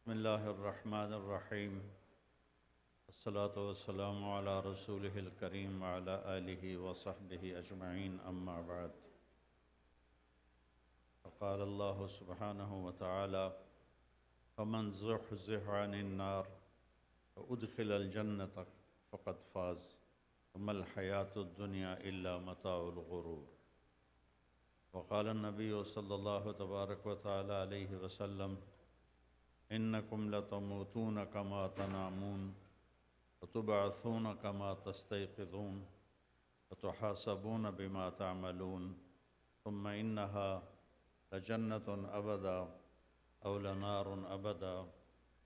بسم اللہ الرحمن الرحیم الصلاة والسلام علی رسولہ الکریم وعلی آلہ وصحبہ اجمعین اما بعد فقال اللہ سبحانہ وتعالی فمن زحزح عن النار وادخل الجنة فقد فاز وما الحیاة الدنیا الا متاع الغرور وقال النبی صلی اللہ تبارک وتعالی علیہ وسلم انکم لتموتون کما تنامون وتبعثون کما تستيقظون وتحاسبون بما تعملون ثم انها لجنة ابدا او لنار ابدا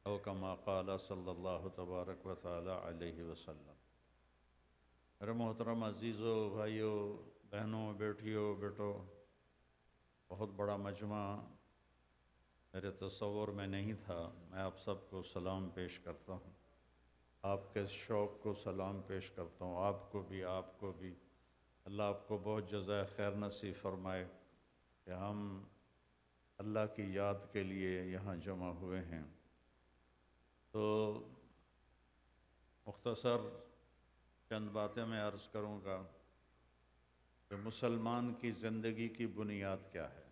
او کما قال صلی اللہ تبارک وتعالی علیہ وسلم۔ میرے محترم عزیزو، بھائیو، بہنوں، بیٹیوں، بیٹو، بہت بڑا مجمع میرے تصور میں نہیں تھا۔ میں آپ سب کو سلام پیش کرتا ہوں، آپ کے شوق کو سلام پیش کرتا ہوں، آپ کو بھی اللہ آپ کو بہت جزائے خیر نصیب فرمائے کہ ہم اللہ کی یاد کے لیے یہاں جمع ہوئے ہیں۔ تو مختصر چند باتیں میں عرض کروں گا کہ مسلمان کی زندگی کی بنیاد کیا ہے،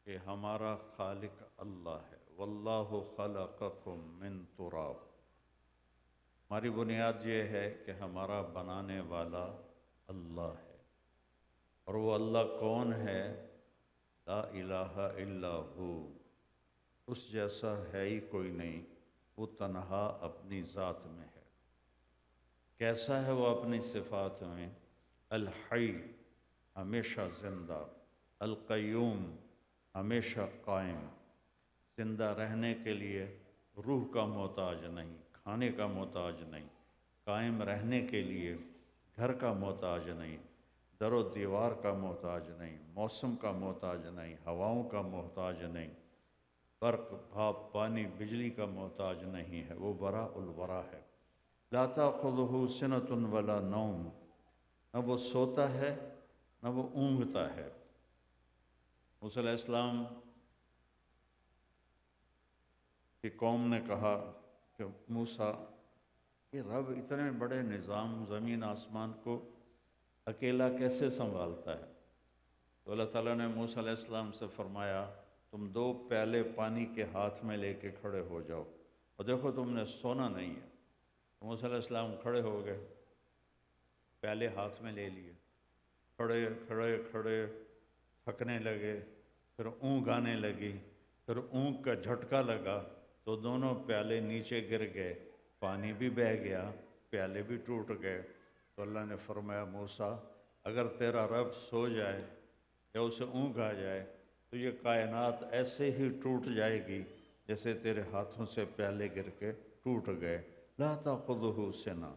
کہ ہمارا خالق اللہ ہے۔ واللہ خلقکم من تراب۔ ہماری بنیاد یہ ہے کہ ہمارا بنانے والا اللہ ہے، اور وہ اللہ کون ہے؟ لا الہ الا ہو، اس جیسا ہے ہی کوئی نہیں، وہ تنہا اپنی ذات میں ہے۔ کیسا ہے وہ اپنی صفات میں؟ الحی، ہمیشہ زندہ، القیوم، ہمیشہ قائم، زندہ رہنے کے لیے روح کا محتاج نہیں، کھانے کا محتاج نہیں، قائم رہنے کے لیے گھر کا محتاج نہیں، در و دیوار کا محتاج نہیں، موسم کا محتاج نہیں، ہواؤں کا محتاج نہیں، برق، بھاپ، پانی، بجلی کا محتاج نہیں ہے۔ وہ وراء الورا ہے۔ لا تأخذہ سنۃ ولا نوم، نہ وہ سوتا ہے نہ وہ اونگتا ہے۔ موسیٰ علیہ السلام کی قوم نے کہا کہ موسیٰ، یہ رب اتنے بڑے نظام زمین آسمان کو اکیلا کیسے سنبھالتا ہے؟ تو اللہ تعالیٰ نے موسیٰ علیہ السلام سے فرمایا، تم 2 پیالے پانی کے ہاتھ میں لے کے کھڑے ہو جاؤ، اور دیکھو تم نے سونا نہیں ہے۔ تو موسیٰ علیہ السلام کھڑے ہو گئے، پیالے ہاتھ میں لے لیے، کھڑے کھڑے کھڑے تھکنے لگے، پھر اونگ آنے لگی، پھر اونگ کا جھٹکا لگا تو دونوں پیالے نیچے گر گئے، پانی بھی بہہ گیا، پیالے بھی ٹوٹ گئے۔ تو اللہ نے فرمایا، موسیٰ، اگر تیرا رب سو جائے یا اسے اونگ آ جائے تو یہ کائنات ایسے ہی ٹوٹ جائے گی جیسے تیرے ہاتھوں سے پیالے گر کے ٹوٹ گئے۔ لا تأخذہ سنہ،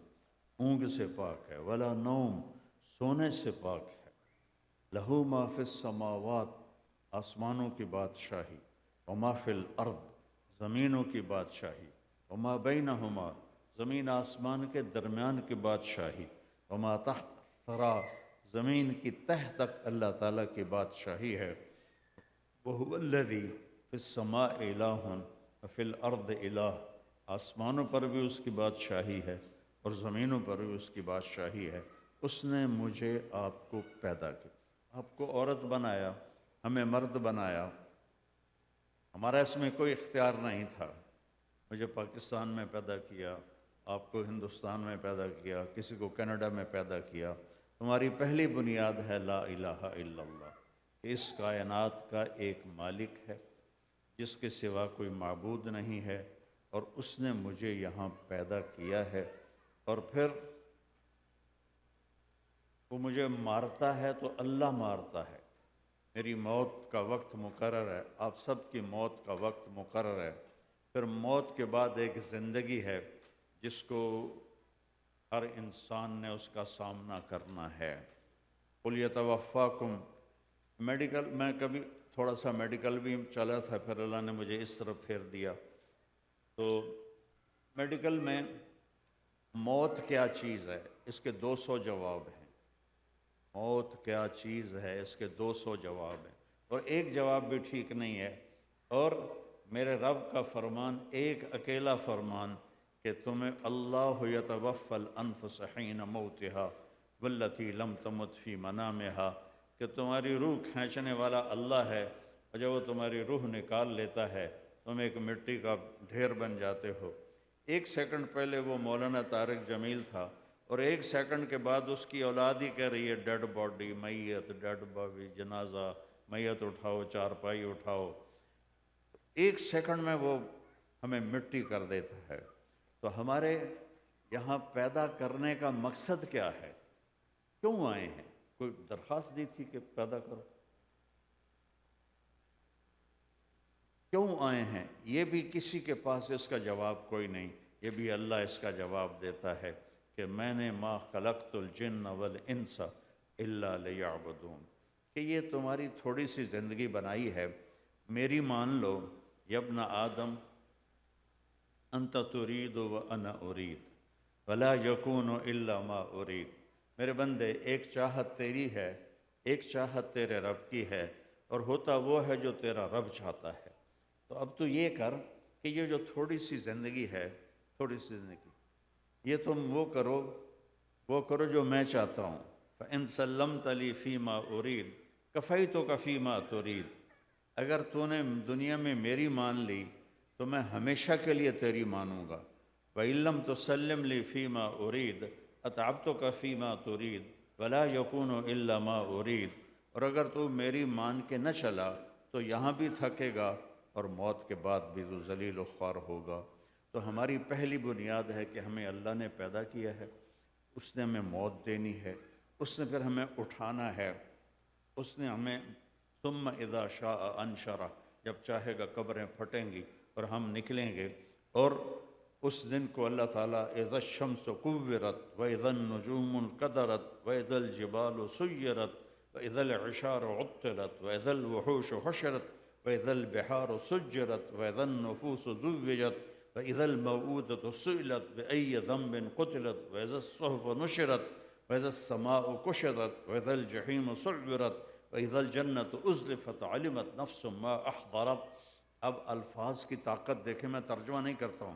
اونگ سے پاک ہے، ولا نوم، سونے سے پاک ہے۔ لہو ما فی السماوات، آسمانوں کی بادشاہی، وما فی الارض، زمینوں کی بادشاہی، وما بینہما، زمین آسمان کے درمیان کی بادشاہی، وما تحت الثری، زمین کی تہ تک اللہ تعالیٰ کی بادشاہی ہے۔ وہو الذی فی السماء الہ وفی الارض الہ، آسمانوں پر بھی اس کی بادشاہی ہے اور زمینوں پر بھی اس کی بادشاہی ہے۔ اس نے مجھے آپ کو پیدا کیا، آپ کو عورت بنایا، ہمیں مرد بنایا، ہمارا اس میں کوئی اختیار نہیں تھا۔ مجھے پاکستان میں پیدا کیا، آپ کو ہندوستان میں پیدا کیا، کسی کو کینیڈا میں پیدا کیا۔ تمہاری پہلی بنیاد ہے لا الہ الا اللہ، اس کائنات کا ایک مالک ہے جس کے سوا کوئی معبود نہیں ہے، اور اس نے مجھے یہاں پیدا کیا ہے، اور پھر وہ مجھے مارتا ہے تو اللہ مارتا ہے۔ میری موت کا وقت مقرر ہے، آپ سب کی موت کا وقت مقرر ہے، پھر موت کے بعد ایک زندگی ہے جس کو ہر انسان نے اس کا سامنا کرنا ہے۔ قُلْ يَتَوَفَّاكُمْ، میڈیکل، میں کبھی تھوڑا سا میڈیکل بھی چلا تھا، پھر اللہ نے مجھے اس طرف پھیر دیا۔ تو میڈیکل میں موت کیا چیز ہے، اس کے 200 جواب ہیں۔ موت کیا چیز ہے، اس کے 200 جواب ہیں۔ اور ایک جواب بھی ٹھیک نہیں ہے۔ اور میرے رب کا فرمان ایک اکیلا فرمان کہ تمہیں اللہ یتوفی الانفس حین موتہا واللتی لم تمت فی منامہا، کہ تمہاری روح کھینچنے والا اللہ ہے، اور جب وہ تمہاری روح نکال لیتا ہے تم ایک مٹی کا ڈھیر بن جاتے ہو۔ ایک سیکنڈ پہلے وہ مولانا طارق جمیل تھا، اور ایک سیکنڈ کے بعد اس کی اولاد ہی کہہ رہی ہے ڈیڈ باڈی، میت، ڈیڈ باڈی، جنازہ، میت اٹھاؤ، چارپائی اٹھاؤ۔ ایک سیکنڈ میں وہ ہمیں مٹی کر دیتا ہے۔ تو ہمارے یہاں پیدا کرنے کا مقصد کیا ہے؟ کیوں آئے ہیں؟ کوئی درخواست دی تھی کہ پیدا کرو؟ کیوں آئے ہیں؟ یہ بھی کسی کے پاس اس کا جواب کوئی نہیں، یہ بھی اللہ اس کا جواب دیتا ہے کہ میں نے ما خلقت الجن والانس الا لیعبدون، کہ یہ تمہاری تھوڑی سی زندگی بنائی ہے، میری مان لو یا ابن آدم انت ترید وانا ارید ولا یکون الا ما ارید۔ میرے بندے ایک چاہت تیری ہے، ایک چاہت تیرے رب کی ہے، اور ہوتا وہ ہے جو تیرا رب چاہتا ہے۔ تو اب تو یہ کر کہ یہ جو تھوڑی سی زندگی ہے، تھوڑی سی زندگی، یہ تم وہ کرو جو میں چاہتا ہوں۔ فَإِن سَلَّمْتَ لِي فِي مَا أُرِيدُ كَفَيْتُكَ فِي مَا تُرِيدُ، اگر تو نے دنیا میں میری مان لی تو میں ہمیشہ کے لیے تیری مانوں گا۔ وَإِن لَّمْ تُسَلِّمْ لِي فِي مَا أُرِيدُ أَتْعَبْتُكَ فِي مَا تُرِيدُ وَلَا يَكُونُ إِلَّا مَا أُرِيدُ، اور اگر تو میری مان کے نہ چلا تو یہاں بھی تھکے گا اور موت کے بعد بھی تو ذلیل و خوار ہوگا۔ تو ہماری پہلی بنیاد ہے کہ ہمیں اللہ نے پیدا کیا ہے، اس نے ہمیں موت دینی ہے، اس نے پھر ہمیں اٹھانا ہے، اس نے ہمیں ثم اذا شاء انشرہ، جب چاہے گا قبریں پھٹیں گی اور ہم نکلیں گے۔ اور اس دن کو اللہ تعالیٰ اذا الشمس کورت واذا النجوم انکدرت واذا الجبال سیرت واذا العشار عطلت واذا الوحوش حشرت واذا البحار سجرت واذا النفوس زوجت واذا الموءودة سئلت بأي ذنب قتلت واذا الصحف نشرت واذا السماء كشطت واذا الجحيم سعرت واذا الجنة ازلفت علمت نفس ما احضرت۔ اب الفاظ کی طاقت دیکھیں، میں ترجمہ نہیں کرتا ہوں،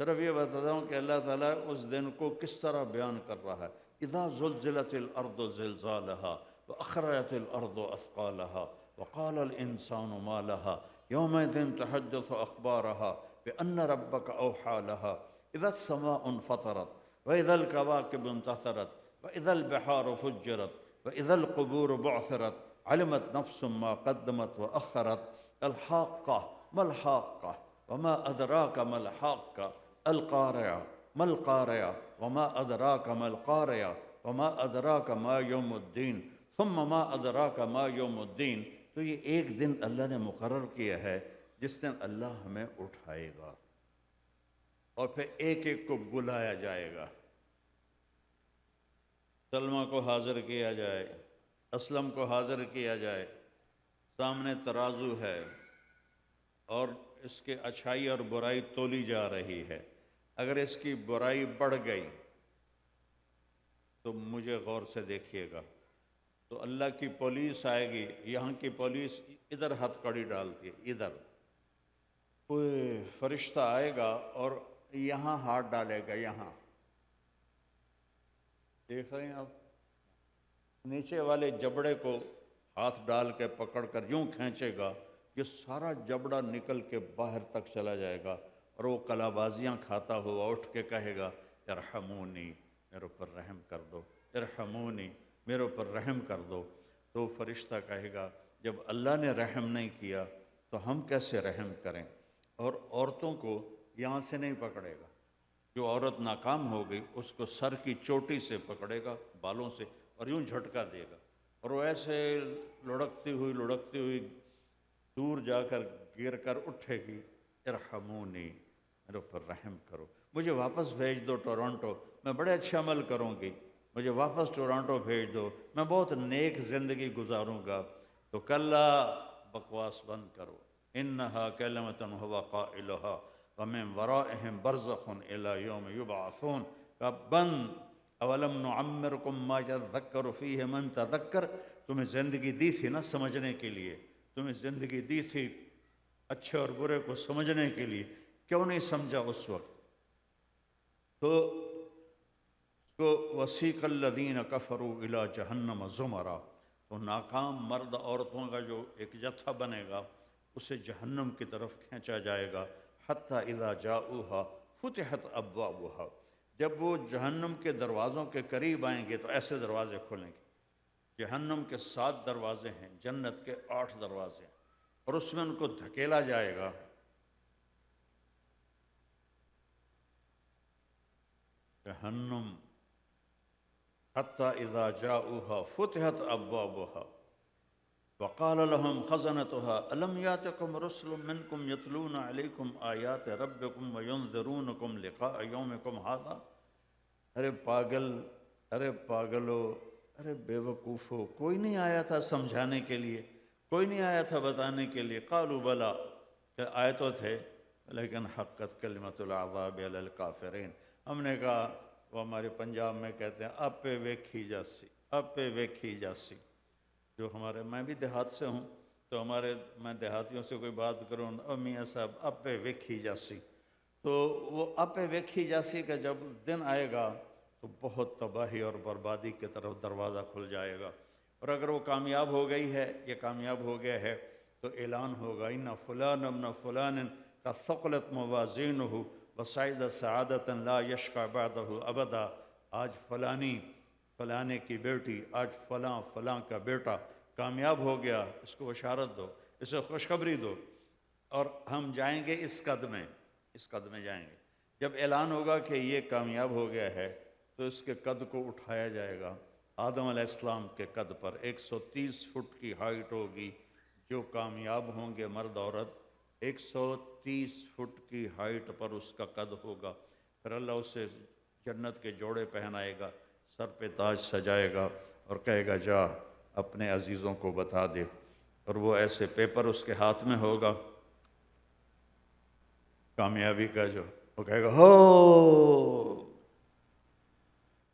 صرف یہ بتاتا ہوں کہ اللہ تعالیٰ اس دن کو کس طرح بیان کر رہا ہے۔ اذا زلزلت الارض زلزالها واخرجت الارض اثقالها وقال الانسان ما لها يومئذ تحدث اخبارها بان ربك اوحى لها اذا السماء انفطرت واذا الكواكب انتثرت واذا البحار فجرت واذا القبور بعثرت علمت نفس ما قدمت واخرت الحاقة ما الحاقة وما أدراك ما الحاقة القارعة ما القارعة وما أدراك ما القارعة وما أدراك ما يوم الدين ثم ما أدراك ما يوم الدين۔ تو یہ ایک دن اللہ نے مقرر کیا ہے جس دن اللہ ہمیں اٹھائے گا اور پھر ایک ایک کو بلایا جائے گا۔ سلمہ کو حاضر کیا جائے، اسلم کو حاضر کیا جائے، سامنے ترازو ہے اور اس کے اچھائی اور برائی تولی جا رہی ہے۔ اگر اس کی برائی بڑھ گئی تو مجھے غور سے دیکھیے گا، تو اللہ کی پولیس آئے گی، یہاں کی پولیس ادھر ہتھ کڑی ڈالتی ہے، ادھر کوئی فرشتہ آئے گا اور یہاں ہاتھ ڈالے گا، یہاں دیکھ رہے ہیں آپ، نیچے والے جبڑے کو ہاتھ ڈال کے پکڑ کر یوں کھینچے گا، یہ سارا جبڑا نکل کے باہر تک چلا جائے گا، اور وہ کلا بازیاں کھاتا ہوا اٹھ کے کہے گا ارحمونی، میرے اوپر رحم کر دو، ارحمونی، میرے اوپر رحم کر دو۔ تو فرشتہ کہے گا جب اللہ نے رحم نہیں کیا تو ہم کیسے رحم کریں؟ اور عورتوں کو یہاں سے نہیں پکڑے گا، جو عورت ناکام ہو گئی اس کو سر کی چوٹی سے پکڑے گا، بالوں سے، اور یوں جھٹکا دے گا، اور وہ ایسے لڑکتی ہوئی دور جا کر گر کر اٹھے گی، ارحمونی، میرے اوپر رحم کرو، مجھے واپس بھیج دو ٹورانٹو، میں بڑے اچھے عمل کروں گی، مجھے واپس ٹورانٹو بھیج دو، میں بہت نیک زندگی گزاروں گا۔ تو کلا، بکواس بند کرو، انہا کلمۃ ہو قائلہا ومن ورائہم برزخ الی یوم یبعثون، کا بند، اولم نعمرکم ما یذکر فیہ من تذکر، تمہیں زندگی دی تھی نا سمجھنے کے لیے، تمہیں زندگی دی تھی اچھے اور برے کو سمجھنے کے لیے، کیوں نہیں سمجھا اس وقت؟ تو کو وسیق الذین کفروا الی جہنم زمرا، تو ناکام مرد عورتوں کا جو ایک جتھا بنے گا اسے جہنم کی طرف کھینچا جائے گا، حتی اذا جاؤہا فتحت ابوابہا، جب وہ جہنم کے دروازوں کے قریب آئیں گے تو ایسے دروازے کھلیں گے۔ جہنم کے 7 دروازے ہیں، جنت کے 8 دروازے ہیں، اور اس میں ان کو دھکیلا جائے گا۔ جہنم حتی اذا جاؤہا فتحت ابوابہا وقال لهم خزنتها الم یاتکم رسل منکم یتلون علیکم آیات ربکم وینذرونکم لقاء یومکم ھذا۔ ارے پاگل، ارے پاگلو، ارے بے وقوفو، کوئی نہیں آیا تھا سمجھانے کے لیے، کوئی نہیں آیا تھا بتانے کے لیے؟ قالوا بلا، کہ آئے تو تھے لیکن حقت کلمۃ العذاب علی الکافرین۔ ہم نے کہا، وہ ہمارے پنجاب میں کہتے ہیں آپ پہ ویکھی جاسی، آپ پہ ویکھی جاسی۔ جو ہمارے، میں بھی دیہات سے ہوں تو ہمارے، میں دیہاتیوں سے کوئی بات کروں، میاں صاحب آپ پہ ویکھی جاسی، تو وہ آپ پہ ویکھی جاسی کا جب دن آئے گا تو بہت تباہی اور بربادی کی طرف دروازہ کھل جائے گا۔ اور اگر وہ کامیاب ہو گئی ہے، یہ کامیاب ہو گیا ہے، تو اعلان ہوگا ان فلان ابن فلان کا ثقلت موازینہ وسعید سعادتا لا یشقى بعدہ ابدا۔ آج فلانے کی بیٹی، آج فلاں کا بیٹا کامیاب ہو گیا، اس کو بشارت دو، اسے خوشخبری دو، اور ہم جائیں گے اس قد میں جائیں گے۔ جب اعلان ہوگا کہ یہ کامیاب ہو گیا ہے تو اس کے قد کو اٹھایا جائے گا آدم علیہ السلام کے قد پر۔ 130 فٹ کی ہائٹ ہوگی، جو کامیاب ہوں گے مرد عورت 130 فٹ کی ہائٹ پر اس کا قد ہوگا۔ پھر اللہ اسے جنت کے جوڑے پہنائے گا، سر پہ تاج سجائے گا اور کہے گا جا اپنے عزیزوں کو بتا دے، اور وہ ایسے پیپر اس کے ہاتھ میں ہوگا کامیابی کا، جو وہ کہے گا ہو،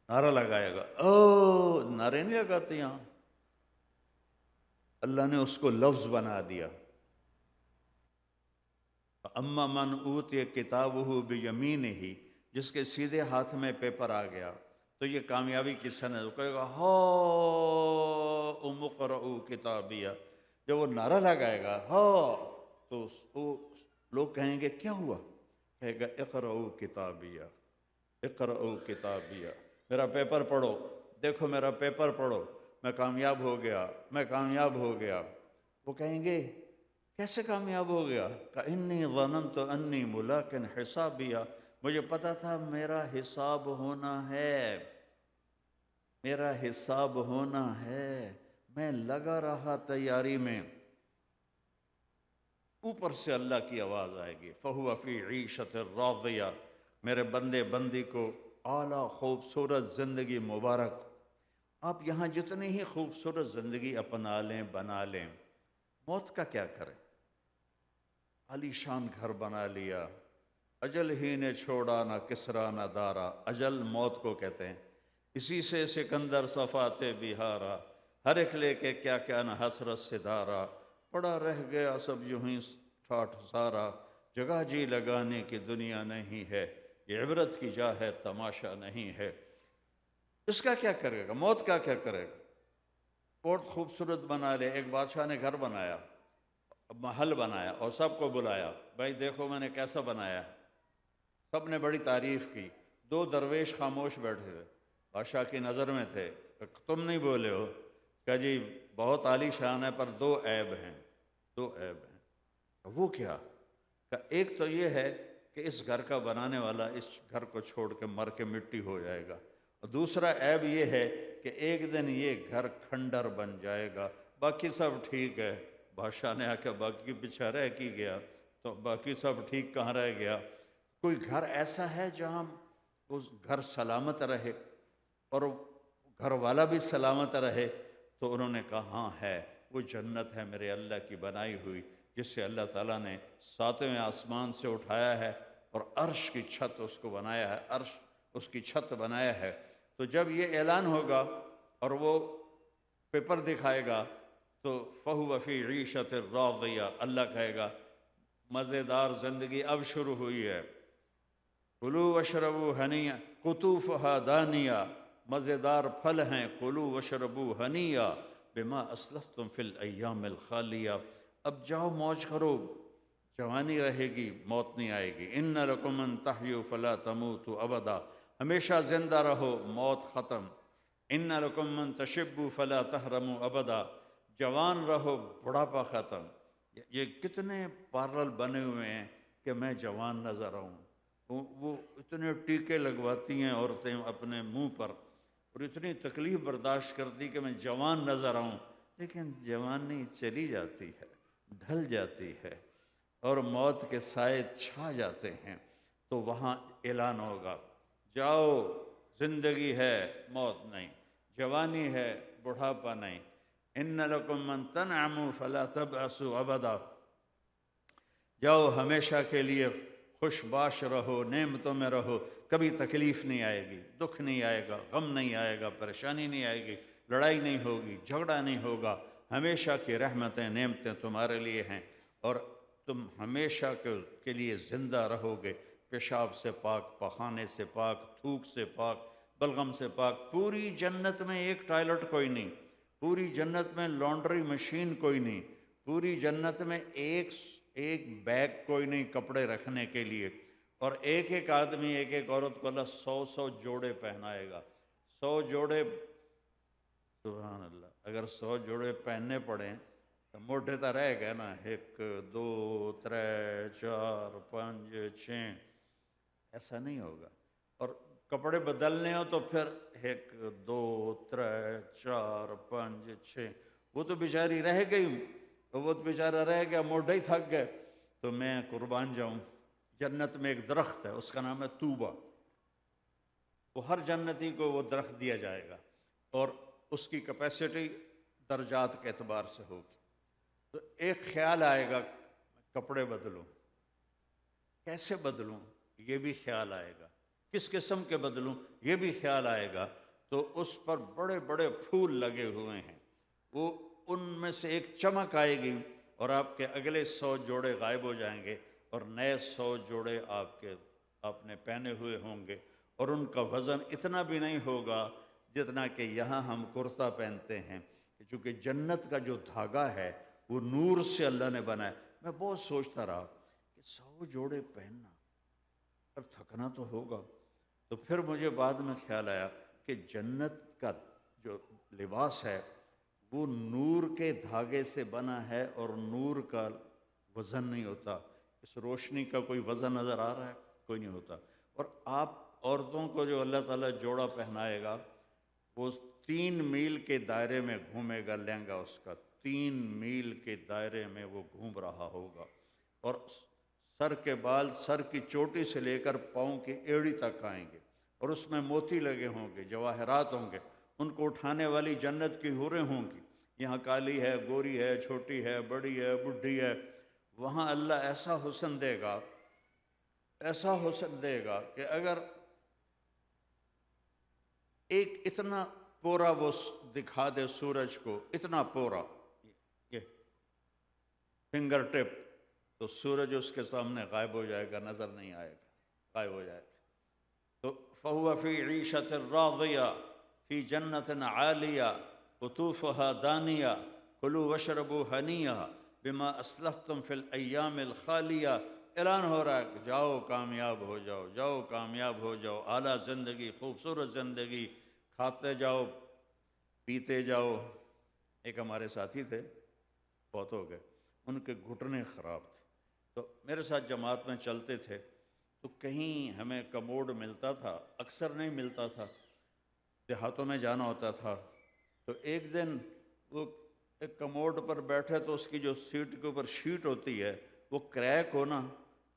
نعرہ لگائے گا۔ او، نعرے نہیں لگاتے یہاں، اللہ نے اس کو لفظ بنا دیا۔ اما من اوتی کتابہ بیمینہ، جس کے سیدھے ہاتھ میں پیپر آ گیا تو یہ کامیابی کی سند ہے، وہ کہے گا ہو اقرؤ کتابیہ۔ جب وہ نعرہ لگائے گا ہو، تو لوگ کہیں گے کیا ہوا؟ کہے گا اقرؤ کتابیہ، اقرؤ کتابیہ، میرا پیپر پڑھو، دیکھو میرا پیپر پڑھو، میں کامیاب ہو گیا، میں کامیاب ہو گیا۔ وہ کہیں گے کیسے کامیاب ہو گیا؟ انی ظننت انی ملاق حسابیہ، مجھے پتا تھا میرا حساب ہونا ہے، میرا حساب ہونا ہے، میں لگا رہا تیاری میں۔ اوپر سے اللہ کی آواز آئے گی فَهُوَ فِي عِيشَةٍ رَاضِيَةٍ، میرے بندے بندی کو اعلیٰ خوبصورت زندگی مبارک۔ آپ یہاں جتنی ہی خوبصورت زندگی اپنا لیں، بنا لیں، موت کا کیا کریں؟ عالی شان گھر بنا لیا، اجل ہی نے چھوڑا نہ کسرا نہ دارا، اجل موت کو کہتے ہیں، اسی سے سکندر صفات بہارا، ہر ایک لے کے کیا کیا نہ حسرت سے دارا، پڑا رہ گیا سب یوں ہی ٹھاٹھ سارا، جگہ جی لگانے کی دنیا نہیں ہے، یہ عبرت کی جا ہے تماشا نہیں ہے۔ اس کا کیا کرے گا؟ موت کا کیا کرے گا؟ بہت خوبصورت بنا لے، ایک بادشاہ نے گھر بنایا، محل بنایا اور سب کو بلایا، بھائی دیکھو میں نے کیسا بنایا۔ سب نے بڑی تعریف کی، 2 درویش خاموش بیٹھے تھے، بادشاہ کی نظر میں تھے، تم نہیں بولے ہو؟ کہ جی بہت عالی شان ہے پر 2 عیب ہیں، 2 عیب ہیں۔ وہ کیا؟ کہ ایک تو یہ ہے کہ اس گھر کا بنانے والا اس گھر کو چھوڑ کے مر کے مٹی ہو جائے گا، اور دوسرا عیب یہ ہے کہ ایک دن یہ گھر کھنڈر بن جائے گا، باقی سب ٹھیک ہے۔ بادشاہ نے آ کے باقی پیچھے رہ کی گیا، تو باقی سب ٹھیک کہاں رہ گیا؟ کوئی گھر ایسا ہے جہاں اس گھر سلامت رہے اور گھر والا بھی سلامت رہے؟ تو انہوں نے کہا ہاں ہے، وہ جنت ہے میرے اللہ کی بنائی ہوئی، جس سے اللہ تعالیٰ نے 7ویں آسمان سے اٹھایا ہے اور عرش کی چھت اس کو بنایا ہے، عرش اس کی چھت بنایا ہے۔ تو جب یہ اعلان ہوگا اور وہ پیپر دکھائے گا تو فہو فی عیشت راضیہ، اللہ کہے گا مزیدار زندگی اب شروع ہوئی ہے، کلوا واشربوا ہنیہ قطوفہا دانیہ، مزیدار پھل ہیں، کلوا واشربوا ہنیہ بما اسلفتم فی الایام الخالیہ، اب جاؤ موج کرو، جوانی رہے گی، موت نہیں آئے گی، ان لکم ان تحیوا فلا تموتوا ابدا، ہمیشہ زندہ رہو، موت ختم، ان لکم ان تشبوا فلا تحرموا ابدا، جوان رہو، بڑھاپا ختم۔ یہ کتنے پارل بنے ہوئے ہیں کہ میں جوان نظر آؤں، وہ اتنے ٹیکے لگواتی ہیں عورتیں اپنے منہ پر، اور اتنی تکلیف برداشت کرتی کہ میں جوان نظر آؤں، لیکن جوانی چلی جاتی ہے، ڈھل جاتی ہے، اور موت کے سائے چھا جاتے ہیں، تو وہاں اعلان ہوگا جاؤ، زندگی ہے، موت نہیں، جوانی ہے، بڑھاپا نہیں، ان لکم من تنعموا فلا تبعثوا ابدا، جاؤ ہمیشہ کے لیے خوش باش رہو، نعمتوں میں رہو، کبھی تکلیف نہیں آئے گی، دکھ نہیں آئے گا، غم نہیں آئے گا، پریشانی نہیں آئے گی، لڑائی نہیں ہوگی، جھگڑا نہیں ہوگا، ہمیشہ کی رحمتیں نعمتیں تمہارے لیے ہیں، اور تم ہمیشہ کے لیے زندہ رہو گے، پیشاب سے پاک، پخانے سے پاک، تھوک سے پاک، بلغم سے پاک، پوری جنت میں ایک ٹوائلٹ کوئی نہیں، پوری جنت میں لانڈری مشین کوئی نہیں، پوری جنت میں ایک بیگ کوئی نہیں کپڑے رکھنے کے لیے، اور ایک آدمی ایک عورت کو اللہ 100 جوڑے پہنائے گا، 100 جوڑے، سبحان اللہ، اگر 100 جوڑے پہننے پڑیں تو موٹے تو رہ گئے نا، 1 2 3 4 5 6، ایسا نہیں ہوگا، اور کپڑے بدلنے ہو تو پھر 1 2 3 4 5 6، وہ تو بیچاری رہ گئی، وہ تو بیچارہ رہ گیا، موڈے ہی تھک گئے، تو میں قربان جاؤں، جنت میں ایک درخت ہے، اس کا نام ہے طوبہ، وہ ہر جنتی کو وہ درخت دیا جائے گا، اور اس کی کیپیسٹی درجات کے اعتبار سے ہوگی، تو ایک خیال آئے گا کپڑے بدلوں، کیسے بدلوں یہ بھی خیال آئے گا، کس قسم کے بدلوں یہ بھی خیال آئے گا، تو اس پر بڑے بڑے پھول لگے ہوئے ہیں، وہ ان میں سے ایک چمک آئے گی، اور آپ کے اگلے 100 جوڑے غائب ہو جائیں گے، اور نئے 100 جوڑے آپ نے پہنے ہوئے ہوں گے، اور ان کا وزن اتنا بھی نہیں ہوگا جتنا کہ یہاں ہم کرتا پہنتے ہیں، چونکہ جنت کا جو دھاگا ہے وہ نور سے اللہ نے بنایا۔ میں بہت سوچتا رہا کہ 100 جوڑے پہننا، پر تھکنا تو ہوگا، تو پھر مجھے بعد میں خیال آیا کہ جنت کا جو لباس ہے وہ نور کے دھاگے سے بنا ہے، اور نور کا وزن نہیں ہوتا، اس روشنی کا کوئی وزن نظر آ رہا ہے؟ کوئی نہیں ہوتا، اور آپ عورتوں کو جو اللہ تعالیٰ جوڑا پہنائے گا وہ 3 میل کے دائرے میں گھومے گا، لہنگا اس کا 3 میل کے دائرے میں وہ گھوم رہا ہوگا، اور سر کے بال سر کی چوٹی سے لے کر پاؤں کی ایڑی تک آئیں گے، اور اس میں موتی لگے ہوں گے، جواہرات ہوں گے، ان کو اٹھانے والی جنت کی حوریں ہوں گی، یہاں کالی ہے، گوری ہے، چھوٹی ہے، بڑی ہے، بڈھی ہے، وہاں اللہ ایسا حسن دے گا، ایسا حسن دے گا کہ اگر ایک اتنا پورا وہ دکھا دے سورج کو، اتنا پورا، یہ فنگر ٹپ، تو سورج اس کے سامنے غائب ہو جائے گا، نظر نہیں آئے گا، غائب ہو جائے گا، تو فَهُوَ فِي عِيشَةٍ رَاضِيَةٍ فِي جَنَّةٍ عَالِيَةٍ قُطُوفُهَا دَانِيَةٌ كُلُوا وَاشْرَبُوا هَنِيًّا بِمَا أَسْلَفْتُمْ فِي الْأَيَّامِ الْخَالِيَةِ، اعلان ہو رہا ہے کہ جاؤ کامیاب ہو جاؤ، جاؤ کامیاب ہو جاؤ، اعلیٰ زندگی، خوبصورت زندگی، کھاتے جاؤ، پیتے جاؤ۔ ایک ہمارے ساتھی تھے، بہت ہو گئے، ان کے گھٹنے خراب تھے، تو میرے ساتھ جماعت میں چلتے تھے، تو کہیں ہمیں کموڈ ملتا تھا، اکثر نہیں ملتا تھا، دیہاتوں میں جانا ہوتا تھا، تو ایک دن وہ ایک کموڈ پر بیٹھے، تو اس کی جو سیٹ کے اوپر شیٹ ہوتی ہے وہ کریک ہونا،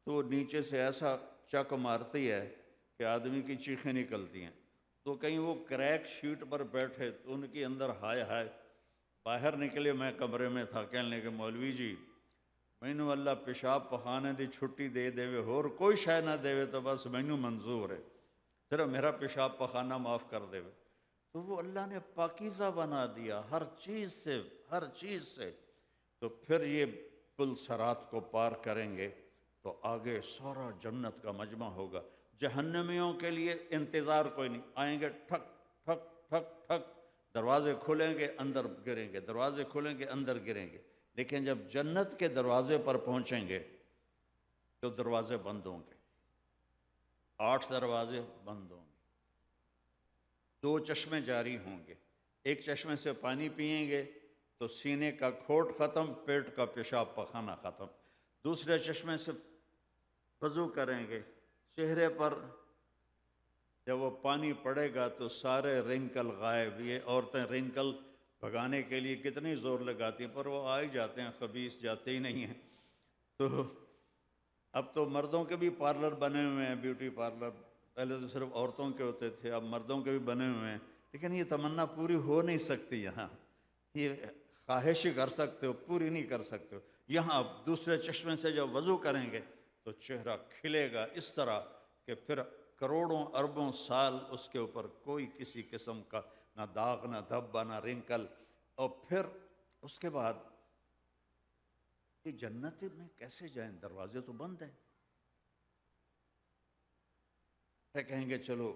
تو وہ نیچے سے ایسا چک مارتی ہے کہ آدمی کی چیخیں نکلتی ہیں، تو کہیں وہ کریک شیٹ پر بیٹھے، تو ان کی اندر ہائے ہائے، باہر نکلے، میں کمرے میں تھا، کہنے لگے مولوی جی مینوں اللہ پیشاب پخانے دی چھٹی دے دے، اور کوئی شے نہ دے تو بس مینوں منظور ہے، صرف میرا پیشاب پخانا معاف کر دے۔ تو وہ اللہ نے پاکیزہ بنا دیا ہر چیز سے، ہر چیز سے۔ تو پھر یہ پل صراط کو پار کریں گے تو آگے سارا جنت کا مجمع ہوگا۔ جہنمیوں کے لیے انتظار کوئی نہیں، آئیں گے ٹھک ٹھک ٹھک ٹھک، دروازے کھلیں گے اندر گریں گے، دروازے کھلیں گے اندر گریں گے۔ لیکن جب جنت کے دروازے پر پہنچیں گے تو دروازے بند ہوں گے، 8 دروازے بند ہوں گے، 2 چشمے جاری ہوں گے۔ ایک چشمے سے پانی پئیں گے تو سینے کا کھوٹ ختم، پیٹ کا پیشاب پخانہ ختم۔ دوسرے چشمے سے وضو کریں گے، چہرے پر جب وہ پانی پڑے گا تو سارے رنکل غائب۔ یہ عورتیں رنکل بھگانے کے لیے کتنی زور لگاتی ہیں، پر وہ آ ہی جاتے ہیں، خبیث جاتے ہی نہیں ہیں۔ تو اب تو مردوں کے بھی پارلر بنے ہوئے ہیں، بیوٹی پارلر، پہلے تو صرف عورتوں کے ہوتے تھے، اب مردوں کے بھی بنے ہوئے ہیں۔ لیکن یہ تمنا پوری ہو نہیں سکتی یہاں، یہ خواہش کر سکتے ہو، پوری نہیں کر سکتے ہو۔ یہاں اب دوسرے چشمے سے جب وضو کریں گے تو چہرہ کھلے گا اس طرح کہ پھر کروڑوں اربوں سال اس کے اوپر کوئی کسی قسم کا نہ داغ، نہ دھبا، نہ رنکل۔ اور پھر اس کے بعد کہ جنت میں کیسے جائیں، دروازے تو بند ہیں۔ پھر کہیں گے چلو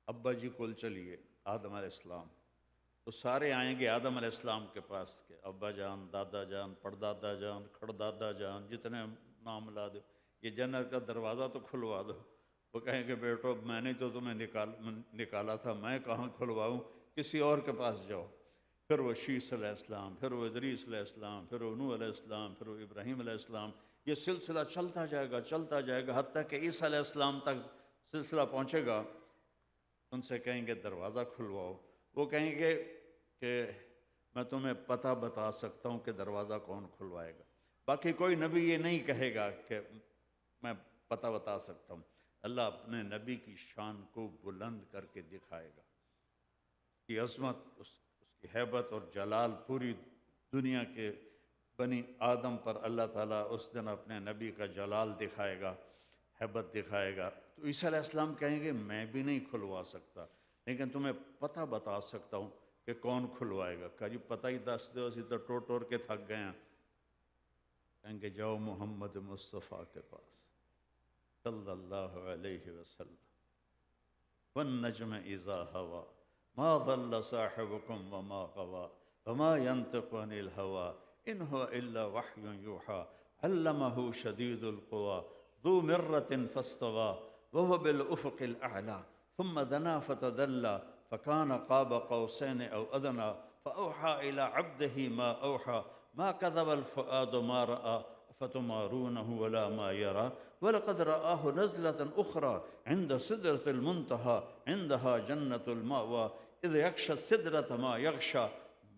ابا جی کول چلیے، آدم علیہ السلام، تو سارے آئیں گے آدم علیہ السلام کے پاس کہ ابا جان، دادا جان، پردادا جان، کھڑدادا جان، جتنے نام لا دو، یہ جنت کا دروازہ تو کھلوا دو۔ وہ کہیں گے بیٹو میں نے تو تمہیں نکالا تھا، میں کہاں کھلواؤں، کسی اور کے پاس جاؤ۔ پھر وہ شیس علیہ السلام، پھر وہ ادریس علیہ السلام، پھر وہ نوح علیہ السلام، پھر وہ ابراہیم علیہ السلام، یہ سلسلہ چلتا جائے گا، چلتا جائے گا، حتیٰ کہ عیسیٰ علیہ السلام تک سلسلہ پہنچے گا۔ ان سے کہیں گے دروازہ کھلواؤ، وہ کہیں گے کہ میں تمہیں پتہ بتا سکتا ہوں کہ دروازہ کون کھلوائے گا۔ باقی کوئی نبی یہ نہیں کہے گا کہ میں پتہ بتا سکتا ہوں۔ اللہ اپنے نبی کی شان کو بلند کر کے دکھائے گا، کی عظمت، اس کی ہیبت اور جلال پوری دنیا کے بنی آدم پر اللہ تعالیٰ اس دن اپنے نبی کا جلال دکھائے گا، ہیبت دکھائے گا۔ تو عیسیٰ علیہ السلام کہیں گے میں بھی نہیں کھلوا سکتا، لیکن تمہیں پتہ بتا سکتا ہوں کہ کون کھلوائے گا۔ کہا جی پتہ ہی دس دو، اسی تو ٹور ٹور کے تھک گئے ہیں۔ کہیں گے جاؤ محمد مصطفیٰ کے پاس صلی اللہ علیہ وسلم، والنجم اذا ہوا ما ضل صاحبكم وما غوا وما ينطق عن الهوى ان هو الا وحي يوحى علمه شديد القوى ذو مرة فاستوى وهو بالافق الاعلى ثم دنا فتدلى فكان قاب قوسين او ادنى فاوحى الى عبده ما اوحى ما كذب الفؤاد ما راى فتمارونه ولا ما يرى ولقد رآه نزلة أخرى عند سدرة المنتهى عندها جنة المأوى إذ يغشى السدرة ما يغشى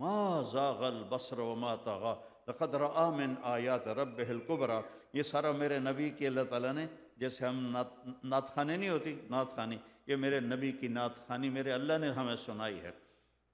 ما زاغ البصر وما طغى لقد رآ من آیات ربه الکبریٰ۔ یہ سارا میرے نبی کی اللہ تعالیٰ نے، جیسے ہم نعت خوانی نہیں ہوتی، نعت خوانی، یہ میرے نبی کی نعت خوانی میرے اللہ نے ہمیں سنائی ہے۔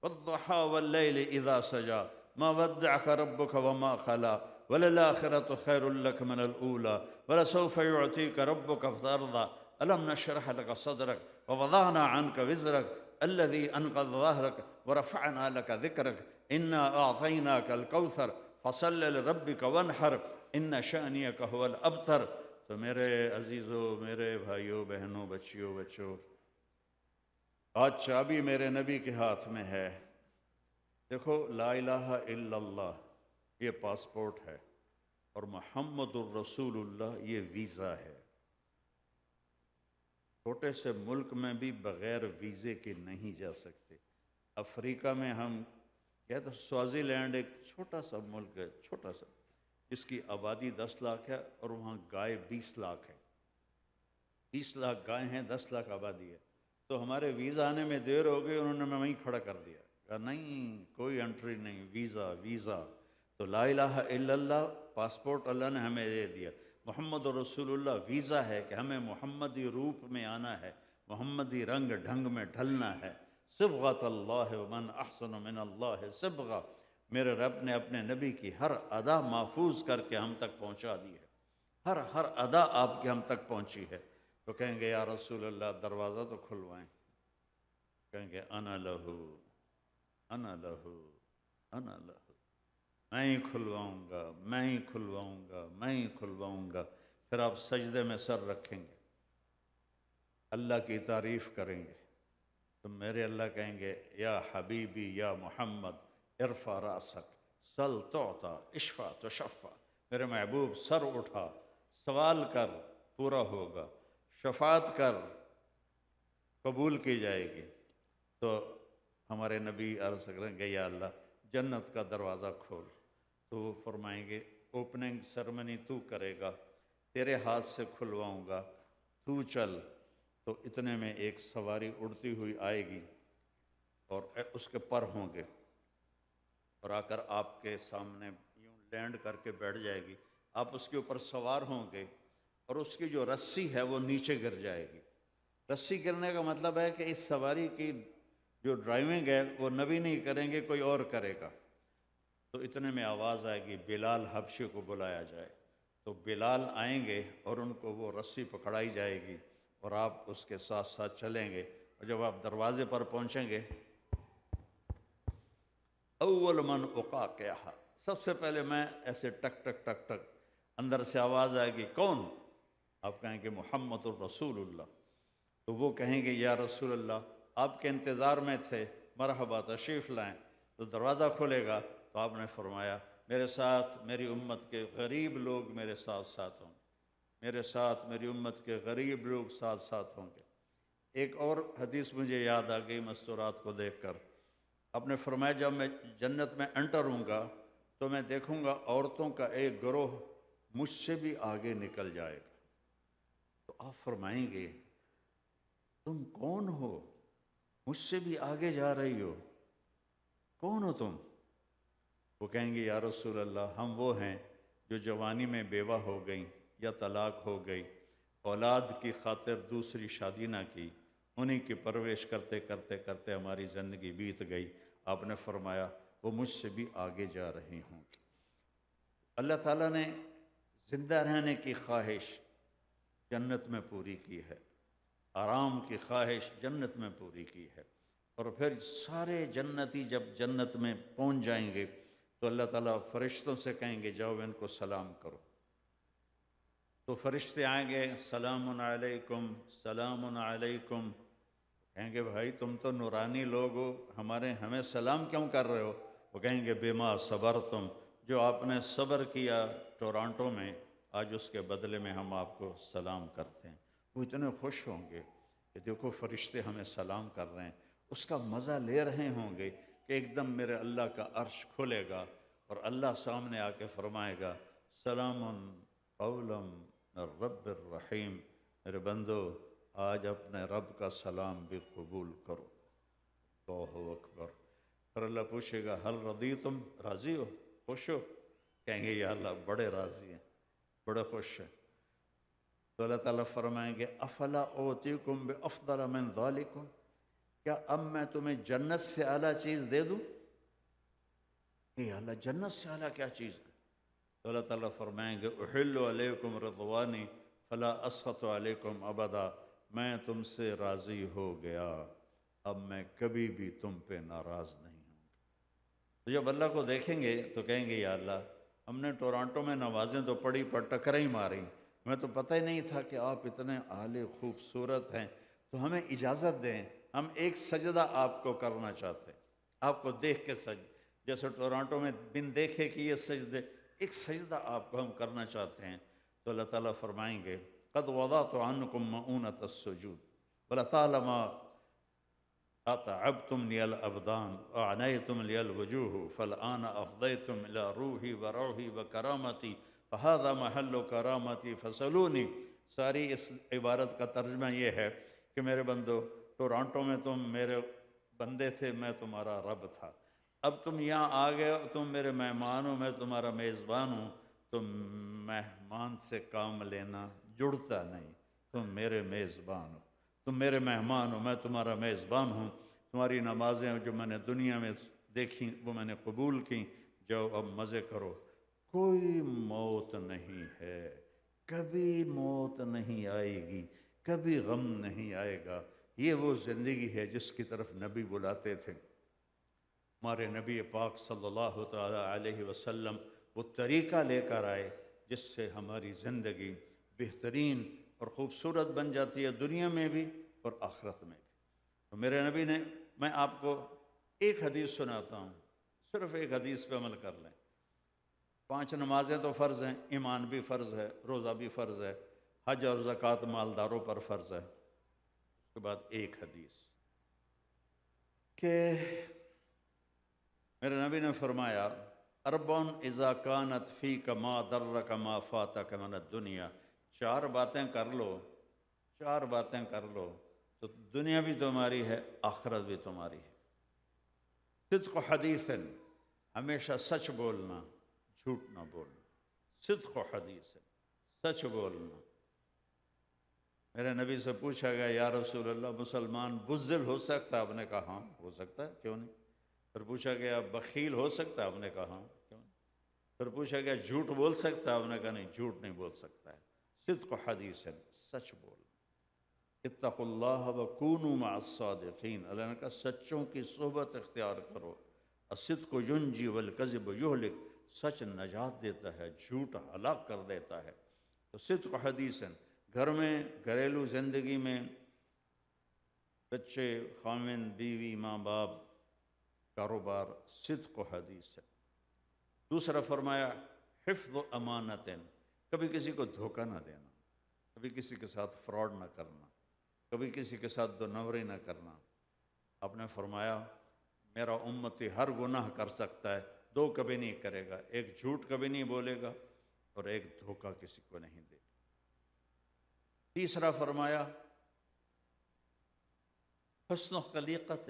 والضحى والليل إذا سجى ما ودعك ربك وما خلا وللآخرة خير لك من الأولى ولسوف يعطيك ربك فترضى ألم نشرح لك صدرك ووضعنا عنك وزرك الذي أنقض ظهرك ورفعنا لك ذكرك إنا أعطيناك الكوثر فصل لربك وانحر إن شأنك هو الأبتر۔ تو میرے عزیزوں، میرے بھائیوں، بہنوں، بچیوں، بچوں، آج چابی میرے نبی کے ہاتھ میں ہے۔ دیکھو لا الہ الا اللہ یہ پاسپورٹ ہے، اور محمد الرسول اللہ یہ ویزا ہے۔ چھوٹے سے ملک میں بھی بغیر ویزے کے نہیں جا سکتے۔ افریقہ میں ہم کیا تو سوازی لینڈ ایک چھوٹا سا ملک ہے، چھوٹا سا، جس کی آبادی 10 لاکھ ہے اور وہاں گائے 20 لاکھ ہے۔ 20 لاکھ گائے ہیں، 10 لاکھ آبادی ہے۔ تو ہمارے ویزا آنے میں دیر ہو گئی، انہوں نے میں وہیں کھڑا کر دیا، کہا نہیں کوئی انٹری نہیں، ویزا ویزا۔ تو لا الہ الا اللہ پاسپورٹ اللہ نے ہمیں دے دیا، محمد رسول اللہ ویزا ہے کہ ہمیں محمدی روپ میں آنا ہے، محمدی رنگ ڈھنگ میں ڈھلنا ہے۔ صبغۃ اللہ ومن احسن من اللہ صبغہ، میرے رب نے اپنے نبی کی ہر ادا محفوظ کر کے ہم تک پہنچا دی ہے، ہر ادا آپ کے ہم تک پہنچی ہے۔ تو کہیں گے یا رسول اللہ دروازہ تو کھلوائیں۔ کہیں گے انا لہو انا لہو انا لہو، میں ہی کھلواؤں گا، میں ہی کھلواؤں گا، میں ہی کھلواؤں گا۔ پھر آپ سجدے میں سر رکھیں گے، اللہ کی تعریف کریں گے، تو میرے اللہ کہیں گے یا حبیبی یا محمد ارفع راسک سل تعطا اشفع تشفع، میرے محبوب سر اٹھا، سوال کر پورا ہوگا، شفاعت کر قبول کی جائے گی۔ تو ہمارے نبی عرض کریں گے یا اللہ جنت کا دروازہ کھول، تو وہ فرمائیں گے اوپننگ سرمنی تو کرے گا، تیرے ہاتھ سے کھلواؤں گا، تو چل۔ تو اتنے میں ایک سواری اڑتی ہوئی آئے گی اور اس کے پر ہوں گے، اور آ کر آپ کے سامنے یوں لینڈ کر کے بیٹھ جائے گی، آپ اس کے اوپر سوار ہوں گے، اور اس کی جو رسی ہے وہ نیچے گر جائے گی۔ رسی گرنے کا مطلب ہے کہ اس سواری کی جو ڈرائیونگ ہے وہ نبی نہیں کریں گے، کوئی اور کرے گا۔ تو اتنے میں آواز آئے گی بلال حبشی کو بلایا جائے، تو بلال آئیں گے اور ان کو وہ رسی پکڑائی جائے گی، اور آپ اس کے ساتھ ساتھ چلیں گے، اور جب آپ دروازے پر پہنچیں گے اول من اقاقعہ، سب سے پہلے میں ایسے ٹک ٹک ٹک ٹک، اندر سے آواز آئے گی کون؟ آپ کہیں گے محمد الرسول اللہ۔ تو وہ کہیں گے یا رسول اللہ آپ کے انتظار میں تھے، مرحبا تشریف لائیں۔ تو دروازہ کھلے گا، تو آپ نے فرمایا میرے ساتھ میری امت کے غریب لوگ میرے ساتھ ساتھ ہوں، میرے ساتھ میری امت کے غریب لوگ ساتھ ساتھ ہوں گے۔ ایک اور حدیث مجھے یاد آ گئی مستورات کو دیکھ کر، آپ نے فرمایا جب میں جنت میں انٹر ہوں گا تو میں دیکھوں گا عورتوں کا ایک گروہ مجھ سے بھی آگے نکل جائے گا۔ تو آپ فرمائیں گے تم کون ہو، مجھ سے بھی آگے جا رہی ہو، کون ہو تم؟ وہ کہیں گے یا رسول اللہ ہم وہ ہیں جو جوانی میں بیوہ ہو گئیں یا طلاق ہو گئی، اولاد کی خاطر دوسری شادی نہ کی، انہی کی پرورش کرتے کرتے کرتے ہماری زندگی بیت گئی۔ آپ نے فرمایا وہ مجھ سے بھی آگے جا رہی ہوں گی۔ اللہ تعالیٰ نے زندہ رہنے کی خواہش جنت میں پوری کی ہے، آرام کی خواہش جنت میں پوری کی ہے، اور پھر سارے جنتی جب جنت میں پہنچ جائیں گے تو اللہ تعالیٰ فرشتوں سے کہیں گے جاؤ ان کو سلام کرو۔ تو فرشتے آئیں گے سلام علیکم سلام علیکم، کہیں گے بھائی تم تو نورانی لوگ ہو، ہمیں سلام کیوں کر رہے ہو؟ وہ کہیں گے بما صبرتم، جو آپ نے صبر کیا ٹورانٹو میں، آج اس کے بدلے میں ہم آپ کو سلام کرتے ہیں۔ وہ اتنے خوش ہوں گے کہ دیکھو فرشتے ہمیں سلام کر رہے ہیں، اس کا مزہ لے رہے ہوں گے کہ ایک دم میرے اللہ کا عرش کھلے گا اور اللہ سامنے آ کے فرمائے گا سلام قولا من الرب الرحیم، میرے بندو آج اپنے رب کا سلام بھی قبول کرو۔ اللہ اکبر۔ پھر اللہ پوچھے گا حل رضیتم، راضی ہو، خوش ہو؟ کہیں گے یا اللہ بڑے راضی ہیں، بڑے خوش ہیں۔ تو اللہ تعالیٰ فرمائیں گے افلا اوتیکم بافضل من ذالکم، کیا اب میں تمہیں جنت سے اعلیٰ چیز دے دوں؟ کہ اللہ جنت سے اعلیٰ کیا چیز ہے؟ تو اللہ تعالیٰ فرمائیں گے احل علیکم رضوانی فلا اسخط علیکم ابدا، میں تم سے راضی ہو گیا، اب میں کبھی بھی تم پہ ناراض نہیں ہوں گا۔ تو جب اللہ کو دیکھیں گے تو کہیں گے یا اللہ ہم نے ٹورانٹو میں نمازیں تو پڑھی پر ٹکریں ہی ماری، ہمیں تو پتہ ہی نہیں تھا کہ آپ اتنے اعلی خوبصورت ہیں، تو ہمیں اجازت دیں، ہم ایک سجدہ آپ کو کرنا چاہتے ہیں، آپ کو دیکھ کے جیسے ٹورانٹو میں بن دیکھے کہ یہ سجدے، ایک سجدہ آپ کو ہم کرنا چاہتے ہیں۔ تو اللہ تعالیٰ فرمائیں گے قد وضعت عنکم مؤونۃ السجود ولطالما اتعبتم لی الابدان واعنیتم لی الوجوہ فالآن افضیتم الی روحی وروحی وکرامتی فہذا محل کرامتی فسلونی۔ ساری اس عبارت کا ترجمہ یہ ہے کہ میرے بندو ٹورانٹو میں تم میرے بندے تھے، میں تمہارا رب تھا، اب تم یہاں آ گئے ہو، تم میرے مہمان ہو، میں تمہارا میزبان ہوں، تم مہمان سے کام لینا جڑتا نہیں، تم میرے میزبان ہو، تم میرے مہمان ہو، میں تمہارا میزبان ہوں، تمہاری نمازیں جو میں نے دنیا میں دیکھی وہ میں نے قبول کی، جاؤ اب مزے کرو۔ کوئی موت نہیں ہے، کبھی موت نہیں آئے گی، کبھی غم نہیں آئے گا، یہ وہ زندگی ہے جس کی طرف نبی بلاتے تھے۔ ہمارے نبی پاک صلی اللہ تعالیٰ علیہ وسلم وہ طریقہ لے کر آئے جس سے ہماری زندگی بہترین اور خوبصورت بن جاتی ہے، دنیا میں بھی اور آخرت میں بھی۔ تو میرے نبی نے، میں آپ کو ایک حدیث سناتا ہوں، صرف ایک حدیث پہ عمل کر لیں۔ 5 نمازیں تو فرض ہیں، ایمان بھی فرض ہے، روزہ بھی فرض ہے، حج اور زکوٰۃ مالداروں پر فرض ہے۔ اس کے بعد ایک حدیث کہ میرے نبی نے فرمایا اربعن اذا کانت فیک ما ضرک ما فاتک من الدنیا، 4 باتیں کر لو، 4 باتیں کر لو تو دنیا بھی تمہاری ہے، آخرت بھی تمہاری ہے۔ صدق حدیث، ہمیشہ سچ بولنا، جھوٹ نہ بولنا۔ صدق حدیث، سچ بولنا۔ میرے نبی سے پوچھا گیا یا رسول اللہ مسلمان بزدل ہو سکتا ہے؟ آپ نے کہا ہاں ہو سکتا ہے، کیوں نہیں۔ پھر پوچھا گیا بخیل ہو سکتا ہے؟ آپ نے کہا ہاں، کیوں نہیں۔ پھر پوچھا گیا جھوٹ بول سکتا ہے؟ آپ نے کہا نہیں، جھوٹ نہیں بول سکتا ہے۔ صدق حدیث، سچ بول۔ اتقوا اللہ وکونوا مع الصادقین، اللہ نے کہا سچوں کی صحبت اختیار کرو۔ الصدق ینجی والکذب یہلک، سچ نجات دیتا ہے، جھوٹ ہلاک کر دیتا ہے۔ تو صدق حدیث، گھر میں، گھریلو زندگی میں، بچے، خاوند، بیوی، ماں باپ، کاروبار، صدق و حدیث ہے۔ دوسرا فرمایا حفظ امانت، کبھی کسی کو دھوکہ نہ دینا، کبھی کسی کے ساتھ فراڈ نہ کرنا، کبھی کسی کے ساتھ دو نمبری نہ کرنا۔ آپ نے فرمایا میرا امتی ہر گناہ کر سکتا ہے، 2 کبھی نہیں کرے گا، ایک جھوٹ کبھی نہیں بولے گا اور ایک دھوکہ کسی کو نہیں دے گا۔ تیسرا فرمایا حسن خلیقت،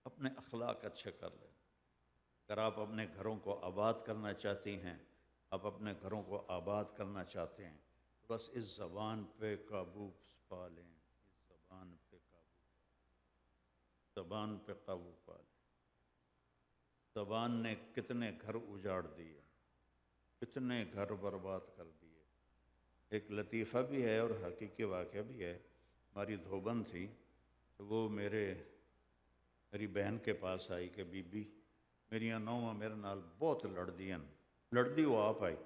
اپنے اخلاق اچھے کر لیں۔ اگر آپ اپنے گھروں کو آباد کرنا چاہتی ہیں، آپ اپنے گھروں کو آباد کرنا چاہتے ہیں، تو بس اس زبان پہ قابو پا لیں، اس زبان پہ قابو، زبان پہ قابو پا لیں۔ زبان نے کتنے گھر اجاڑ دیے، کتنے گھر برباد کر دیے۔ ایک لطیفہ بھی ہے اور حقیقی واقعہ بھی ہے۔ ہماری دھوبن تھی تو وہ میری بہن کے پاس آئی کہ بی بی میریاں نوواں میرے نال بہت لڑدی وہ آپ آئی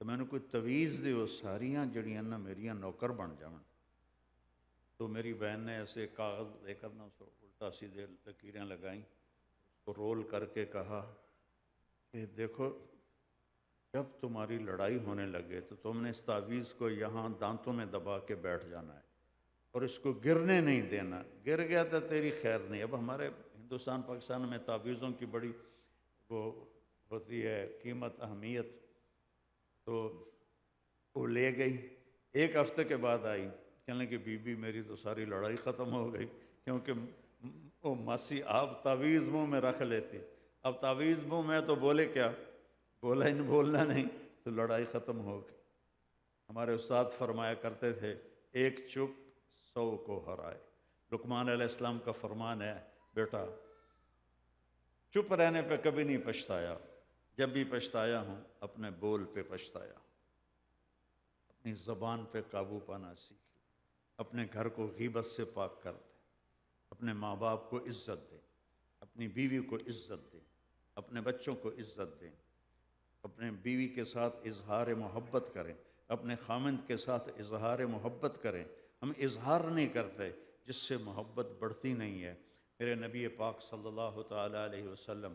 تو میں نے کوئی تویز دی، وہ ساریاں جڑیاں نا میریاں نوکر بن جاون۔ تو میری بہن نے ایسے کاغذ لے کر نا اس کو الٹا سیدھے لکیریں لگائیں، اس کو رول کر کے کہا کہ دیکھو جب تمہاری لڑائی ہونے لگے تو تم نے اس تعویذ کو یہاں دانتوں میں دبا کے بیٹھ جانا ہے اور اس کو گرنے نہیں دینا، گر گیا تو تیری خیر نہیں۔ اب ہمارے ہندوستان پاکستان میں تعویذوں کی بڑی وہ ہوتی ہے قیمت، اہمیت، تو وہ لے گئی۔ 1 ہفتے کے بعد آئی، کہنے کہ بی بی میری تو ساری لڑائی ختم ہو گئی، کیونکہ وہ ماسی آپ تعویذ منہ میں رکھ لیتی، اب تعویذ منہ میں تو بولے کیا، بولنا نہیں تو لڑائی ختم ہو گئی۔ ہمارے استاد فرمایا کرتے تھے 1 چپ 100 کو ہرائے۔ لقمان علیہ السلام کا فرمان ہے بیٹا چپ رہنے پہ کبھی نہیں پچھتایا، جب بھی پچھتایا ہوں اپنے بول پہ پچھتایا۔ اپنی زبان پہ قابو پانا سیکھ، اپنے گھر کو غیبت سے پاک کر دیں، اپنے ماں باپ کو عزت دیں، اپنی بیوی کو عزت دیں، اپنے بچوں کو عزت دیں، اپنے بیوی کے ساتھ اظہار محبت کریں، اپنے خامند کے ساتھ اظہار محبت کریں۔ ہم اظہار نہیں کرتے جس سے محبت بڑھتی نہیں ہے۔ میرے نبی پاک صلی اللہ تعالیٰ علیہ وسلم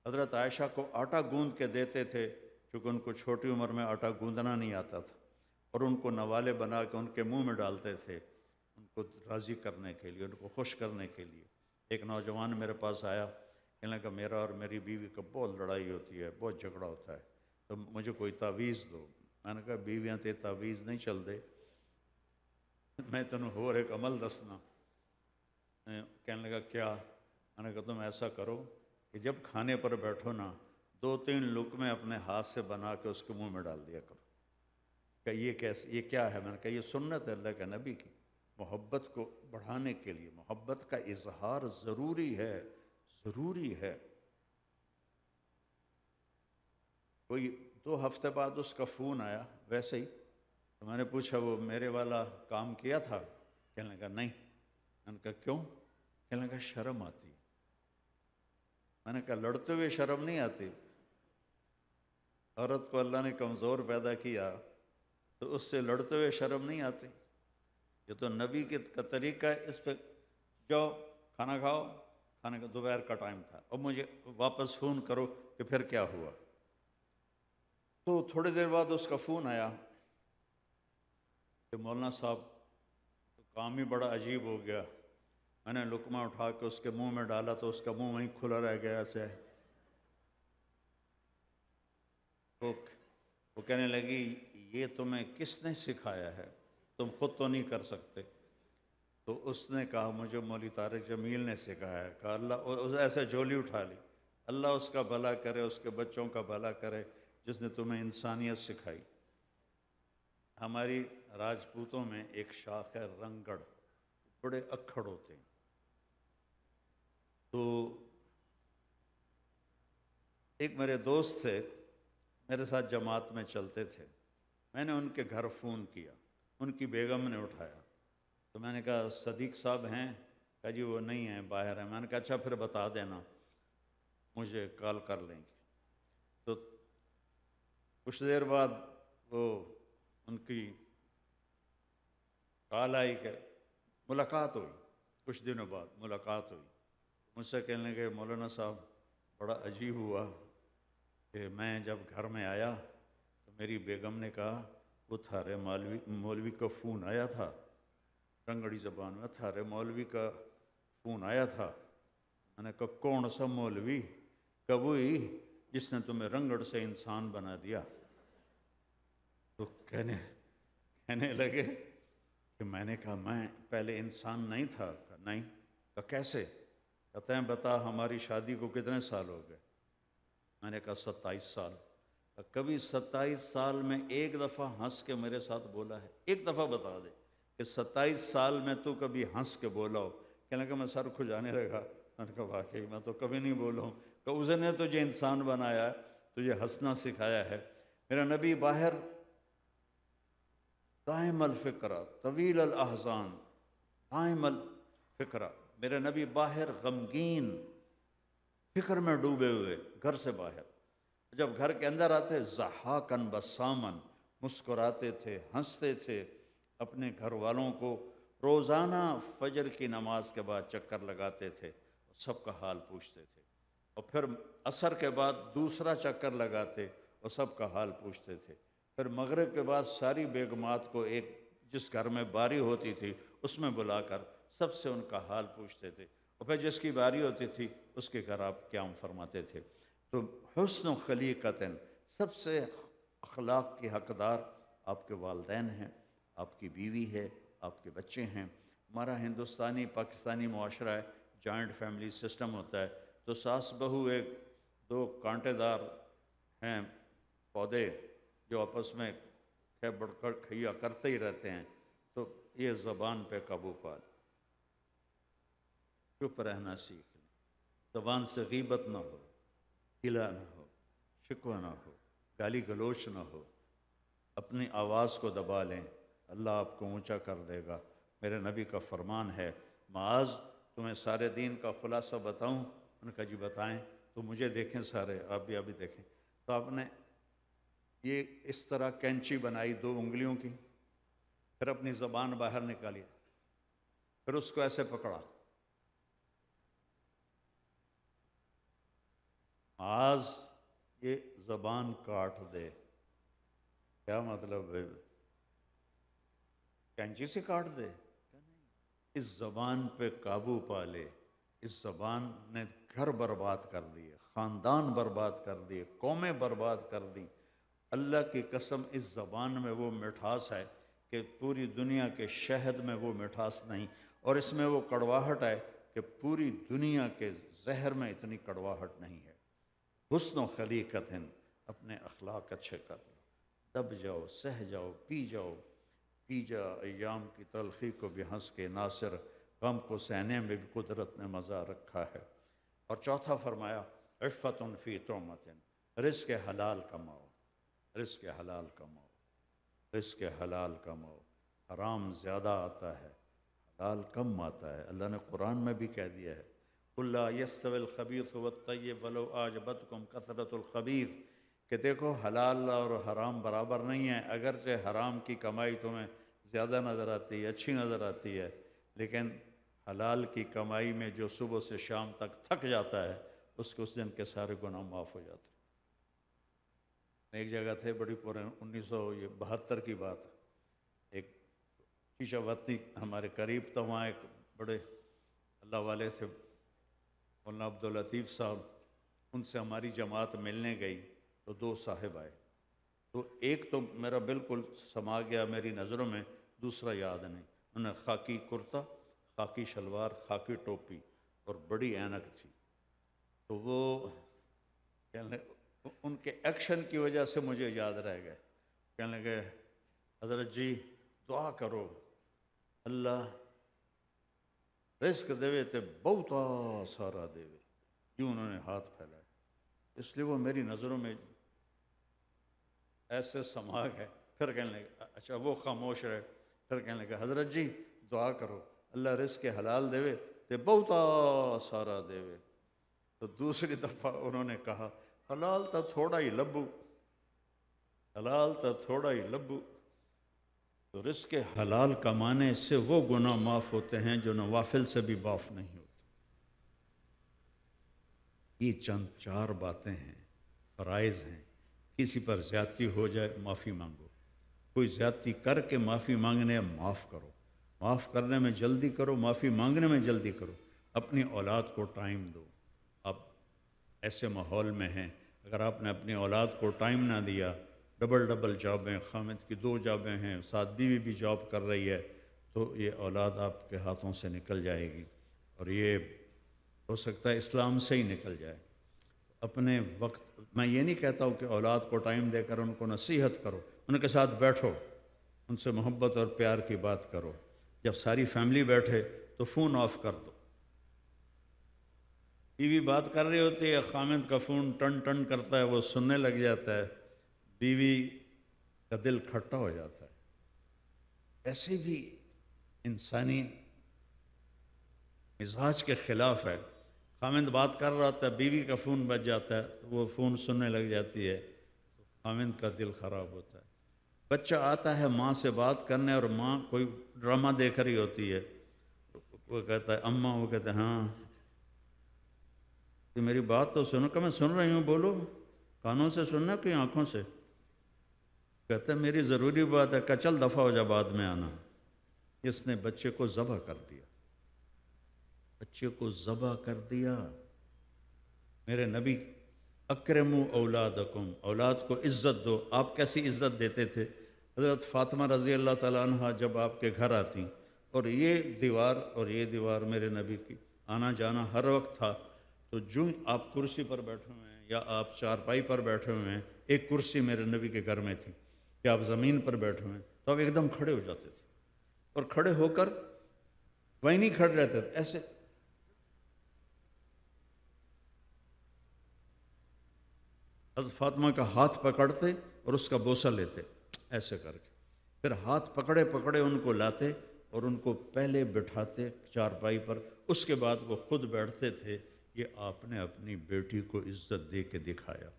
حضرت عائشہ کو آٹا گوندھ کے دیتے تھے، چونکہ ان کو چھوٹی عمر میں آٹا گوندھنا نہیں آتا تھا، اور ان کو نوالے بنا کے ان کے منہ میں ڈالتے تھے، ان کو راضی کرنے کے لیے، ان کو خوش کرنے کے لیے۔ ایک نوجوان میرے پاس آیا، کہنے لگا میرا اور میری بیوی کا بہت لڑائی ہوتی ہے، بہت جھگڑا ہوتا ہے، تو مجھے کوئی تعویذ دو۔ میں نے کہا بیویاں تے تعویذ نہیں چل دے، میں تنوں ہور ایک عمل دسنا۔ کہنے لگا کیا؟ میں نے کہا تم ایسا کرو کہ جب کھانے پر بیٹھو نا 2-3 لقمے اپنے ہاتھ سے بنا کے اس کے منہ میں ڈال دیا کرو۔ کہ یہ کیا ہے؟ میں نے کہا یہ سنت ہے اللہ کے نبی کی، محبت کو بڑھانے کے لیے، محبت کا اظہار ضروری ہے، ضروری ہے۔ کوئی 2 ہفتے بعد اس کا فون آیا ویسے ہی، تو میں نے پوچھا وہ میرے والا کام کیا تھا؟ کہنے لگا نہیں۔ میں نے کہا کیوں؟ کہنے لگا شرم آتی. میں نے کہا لڑتے ہوئے شرم نہیں آتی؟ عورت کو اللہ نے کمزور پیدا کیا تو اس سے لڑتے ہوئے شرم نہیں آتی؟ یہ تو نبی کا طریقہ ہے. اس پہ جاؤ کھانا کھاؤ، کھانے کا دوپہر کا ٹائم تھا، اور مجھے واپس فون کرو کہ پھر کیا ہوا. تو تھوڑی دیر بعد اس کا فون آیا کہ مولانا صاحب کام ہی بڑا عجیب ہو گیا. میں نے لقمہ اٹھا کے اس کے منہ میں ڈالا تو اس کا منہ وہیں کھلا رہ گیا ایسے. وہ کہنے لگی یہ تمہیں کس نے سکھایا ہے، تم خود تو نہیں کر سکتے؟ تو اس نے کہا مجھے مولوی طارق جمیل نے سکھایا ہے. کہا اللہ، ایسے جھولی اٹھا لی. اللہ اس کا بھلا کرے، اس کے بچوں کا بھلا کرے جس نے تمہیں انسانیت سکھائی. ہماری راجپوتوں میں ایک شاخ ہے رنگڑ، بڑے اکھڑ ہوتے ہیں. تو ایک میرے دوست تھے، میرے ساتھ جماعت میں چلتے تھے. میں نے ان کے گھر فون کیا، ان کی بیگم نے اٹھایا. تو میں نے کہا صدیق صاحب ہیں؟ کہا جی وہ نہیں ہیں، باہر ہیں. میں نے کہا اچھا پھر بتا دینا، مجھے کال کر لیں گے. تو کچھ دیر بعد وہ ان کی کال آئی کہ ملاقات ہوئی. کچھ دنوں بعد ملاقات ہوئی. مجھ سے کہنے لگے مولانا صاحب بڑا عجیب ہوا کہ میں جب گھر میں آیا تو میری بیگم نے کہا وہ تھارے مولوی کا فون آیا تھا. رنگڑی زبان میں تھارے مولوی کا فون آیا تھا. میں نے کہا کون سا مولوی؟ کہ وہی جس نے تمہیں رنگڑ سے انسان بنا دیا. تو کہنے لگے کہ میں نے کہا میں پہلے انسان نہیں تھا. کہا نہیں. کہا کیسے؟ کہتے ہیں بتا ہماری شادی کو کتنے سال ہو گئے؟ میں نے کہا 27 سال. کبھی 27 سال میں ایک دفعہ ہنس کے میرے ساتھ بولا ہے؟ ایک دفعہ بتا دے کہ 27 سال میں تو کبھی ہنس کے بولا ہو. کہنے لگا میں سر کھجانے لگا. میں نے کہا واقعی میں تو کبھی نہیں بولا ہوں. کہ اس نے تجھے انسان بنایا ہے، تجھے ہنسنا سکھایا ہے. میرا نبی باہر دائم الفکرہ طویل الاحزان، دائم الفکرہ. میرے نبی باہر غمگین فکر میں ڈوبے ہوئے، گھر سے باہر. جب گھر کے اندر آتے ضحاکن بسامن، مسکراتے تھے، ہنستے تھے. اپنے گھر والوں کو روزانہ فجر کی نماز کے بعد چکر لگاتے تھے، سب کا حال پوچھتے تھے. اور پھر عصر کے بعد دوسرا چکر لگاتے اور سب کا حال پوچھتے تھے. پھر مغرب کے بعد ساری بیگمات کو ایک جس گھر میں باری ہوتی تھی اس میں بلا کر سب سے ان کا حال پوچھتے تھے. اور پھر جس کی باری ہوتی تھی اس کے گھر آپ قیام فرماتے تھے. تو حسن و خلیقت، سب سے اخلاق کی حقدار آپ کے والدین ہیں، آپ کی بیوی ہے، آپ کے بچے ہیں. ہمارا ہندوستانی پاکستانی معاشرہ ہے، جوائنٹ فیملی سسٹم ہوتا ہے. تو ساس بہو ایک دو کانٹے دار ہیں پودے جو آپس میں بڑھ کر کھیا کرتے ہی رہتے ہیں. تو یہ زبان پہ قابو پال، چپ رہنا سیکھ لیں. زبان سے غیبت نہ ہو، گلہ نہ ہو، شکوہ نہ ہو، گالی گلوچ نہ ہو. اپنی آواز کو دبا لیں، اللہ آپ کو اونچا کر دے گا. میرے نبی کا فرمان ہے معاذ تمہیں سارے دین کا خلاصہ بتاؤں؟ انہوں نے کہا جی بتائیں. تو مجھے دیکھیں سارے، آپ بھی ابھی دیکھیں. تو آپ نے یہ اس طرح کینچی بنائی 2 انگلیوں کی، پھر اپنی زبان باہر نکالی، پھر اس کو ایسے پکڑا. معاذ یہ زبان کاٹ دے. کیا مطلب ہے؟ کینچی سے کاٹ دے؟ اس زبان پہ قابو پا لے. اس زبان نے گھر برباد کر دیے، خاندان برباد کر دیے، قومیں برباد کر دیں. اللہ کی قسم اس زبان میں وہ مٹھاس ہے کہ پوری دنیا کے شہد میں وہ مٹھاس نہیں، اور اس میں وہ کڑواہٹ ہے کہ پوری دنیا کے زہر میں اتنی کڑواہٹ نہیں ہے. حسن و خلیقت، اپنے اخلاق اچھے کر لو. دب جاؤ، سہ جاؤ، پی جاؤ. پی جا ایام کی تلخی کو بھی ہنس کے ناصر، غم کو سہنے میں بھی قدرت نے مزہ رکھا ہے. اور چوتھا فرمایا عفت فی طعمت، رزق حلال کماؤ، رزق حلال کماؤ، رزق حلال کماؤ. حرام زیادہ آتا ہے، حلال کم آتا ہے. اللہ نے قرآن میں بھی کہہ دیا ہے قُلْ لَا يَسْتَوِي الْخَبِيثُ وَالطَّيِّبُ وَلَوْ أَعْجَبَتْكُمْ كَثْرَةُ الْخَبِيثِ، کہ دیکھو حلال اور حرام برابر نہیں ہیں. اگرچہ حرام کی کمائی تمہیں زیادہ نظر آتی ہے، اچھی نظر آتی ہے، لیکن حلال کی کمائی میں جو صبح سے شام تک تھک جاتا ہے اس کے اس دن کے سارے گناہ معاف ہو جاتے ہیں. ایک جگہ تھے بڑی پورے 1972 کی بات، ایک شیشہ وطنی ہمارے قریب تھا، وہاں ایک بڑے اللہ والے تھے مولانا عبداللطیف صاحب، ان سے ہماری جماعت ملنے گئی تو دو صاحب آئے. تو ایک تو میرا بالکل سما گیا میری نظروں میں، دوسرا یاد نہیں. انہوں نے خاکی کرتا، خاکی شلوار، خاکی ٹوپی اور بڑی اینک تھی. تو وہ ان کے ایکشن کی وجہ سے مجھے یاد رہ گئے. کہنے لگے حضرت جی دعا کرو اللہ رزق دے تے بہتا سارا دے. یوں انہوں نے ہاتھ پھیلائے، اس لیے وہ میری نظروں میں ایسے سما گئے. پھر کہنے لگے اچھا، وہ خاموش رہے. پھر کہنے لگے حضرت جی دعا کرو اللہ رزق حلال دے تے بہتا سارا دے. تو دوسری دفعہ انہوں نے کہا حلال تا تھوڑا ہی لبو، حلال تا تھوڑا ہی لبو. تو رزق حلال کمانے سے وہ گناہ معاف ہوتے ہیں جو نوافل سے بھی معاف نہیں ہوتے. یہ چند چار باتیں ہیں، فرائض ہیں. کسی پر زیادتی ہو جائے معافی مانگو، کوئی زیادتی کر کے معافی مانگنے معاف کرو، معاف کرنے میں جلدی کرو، معافی مانگنے میں جلدی کرو. اپنی اولاد کو ٹائم دو. آپ ایسے ماحول میں ہیں، اگر آپ نے اپنی اولاد کو ٹائم نہ دیا، ڈبل جابیں، خامد کی 2 جابیں ہیں، ساتھ بیوی بھی جاب کر رہی ہے، تو یہ اولاد آپ کے ہاتھوں سے نکل جائے گی، اور یہ ہو سکتا ہے اسلام سے ہی نکل جائے. اپنے وقت، میں یہ نہیں کہتا ہوں کہ اولاد کو ٹائم دے کر ان کو نصیحت کرو، ان کے ساتھ بیٹھو، ان سے محبت اور پیار کی بات کرو. جب ساری فیملی بیٹھے تو فون آف کر دو. بیوی بات کر رہی ہوتی ہے، خامد کا فون ٹن ٹن کرتا ہے، وہ سننے لگ جاتا ہے، بیوی کا دل کھٹا ہو جاتا ہے. ایسے بھی انسانی مزاج کے خلاف ہے. خامد بات کر رہا ہوتا ہے، بیوی کا فون بج جاتا ہے، وہ فون سننے لگ جاتی ہے، تو خامد کا دل خراب ہوتا ہے. بچہ آتا ہے ماں سے بات کرنے، اور ماں کوئی ڈرامہ دیکھ رہی ہوتی ہے، وہ کہتا ہے اماں، وہ کہتے ہیں ہاں کہ میری بات تو سنو. کہ میں سن رہی ہوں، بولو. کانوں سے سننا کہ آنکھوں سے؟ کہتا ہے میری ضروری بات ہے. کہ چل دفعہ ہو جا، بعد میں آنا. اس نے بچے کو ذبح کر دیا، بچے کو ذبح کر دیا. میرے نبی اکرموا اولادکم، اولاد کو عزت دو. آپ کیسی عزت دیتے تھے؟ حضرت فاطمہ رضی اللہ تعالیٰ عنہ جب آپ کے گھر آتی، اور یہ دیوار اور یہ دیوار میرے نبی کی آنا جانا ہر وقت تھا، تو جو آپ کرسی پر بیٹھے ہوئے ہیں یا آپ چارپائی پر بیٹھے ہوئے ہیں، ایک کرسی میرے نبی کے گھر میں تھی، کہ آپ زمین پر بیٹھے ہوئے ہیں تو آپ ایک دم کھڑے ہو جاتے تھے، اور کھڑے ہو کر وہیں نہیں کھڑے رہتے تھے، ایسے حضرت فاطمہ کا ہاتھ پکڑتے اور اس کا بوسہ لیتے، ایسے کر کے پھر ہاتھ پکڑے پکڑے ان کو لاتے اور ان کو پہلے بٹھاتے چارپائی پر، اس کے بعد وہ خود بیٹھتے تھے. یہ آپ نے اپنی بیٹی کو عزت دے کے دکھایا.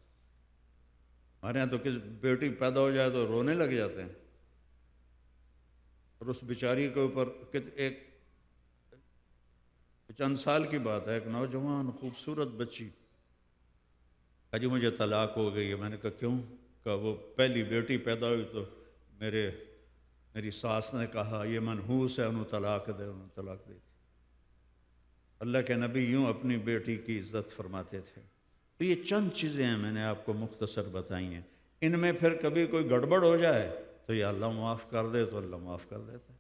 ہمارے یہاں تو کس بیٹی پیدا ہو جائے تو رونے لگ جاتے ہیں، اور اس بیچاری کے اوپر ایک چند سال کی بات ہے، ایک نوجوان خوبصورت بچی، جی مجھے طلاق ہو گئی ہے. میں نے کہا کیوں؟ کہ وہ پہلی بیٹی پیدا ہوئی تو میری ساس نے کہا یہ منحوس ہے، انہوں طلاق دے، انہوں طلاق دی تھی. اللہ کے نبی یوں اپنی بیٹی کی عزت فرماتے تھے. تو یہ چند چیزیں ہیں میں نے آپ کو مختصر بتائی ہیں. ان میں پھر کبھی کوئی گڑبڑ ہو جائے تو یا اللہ معاف کر دے تو اللہ معاف کر دیتا ہے.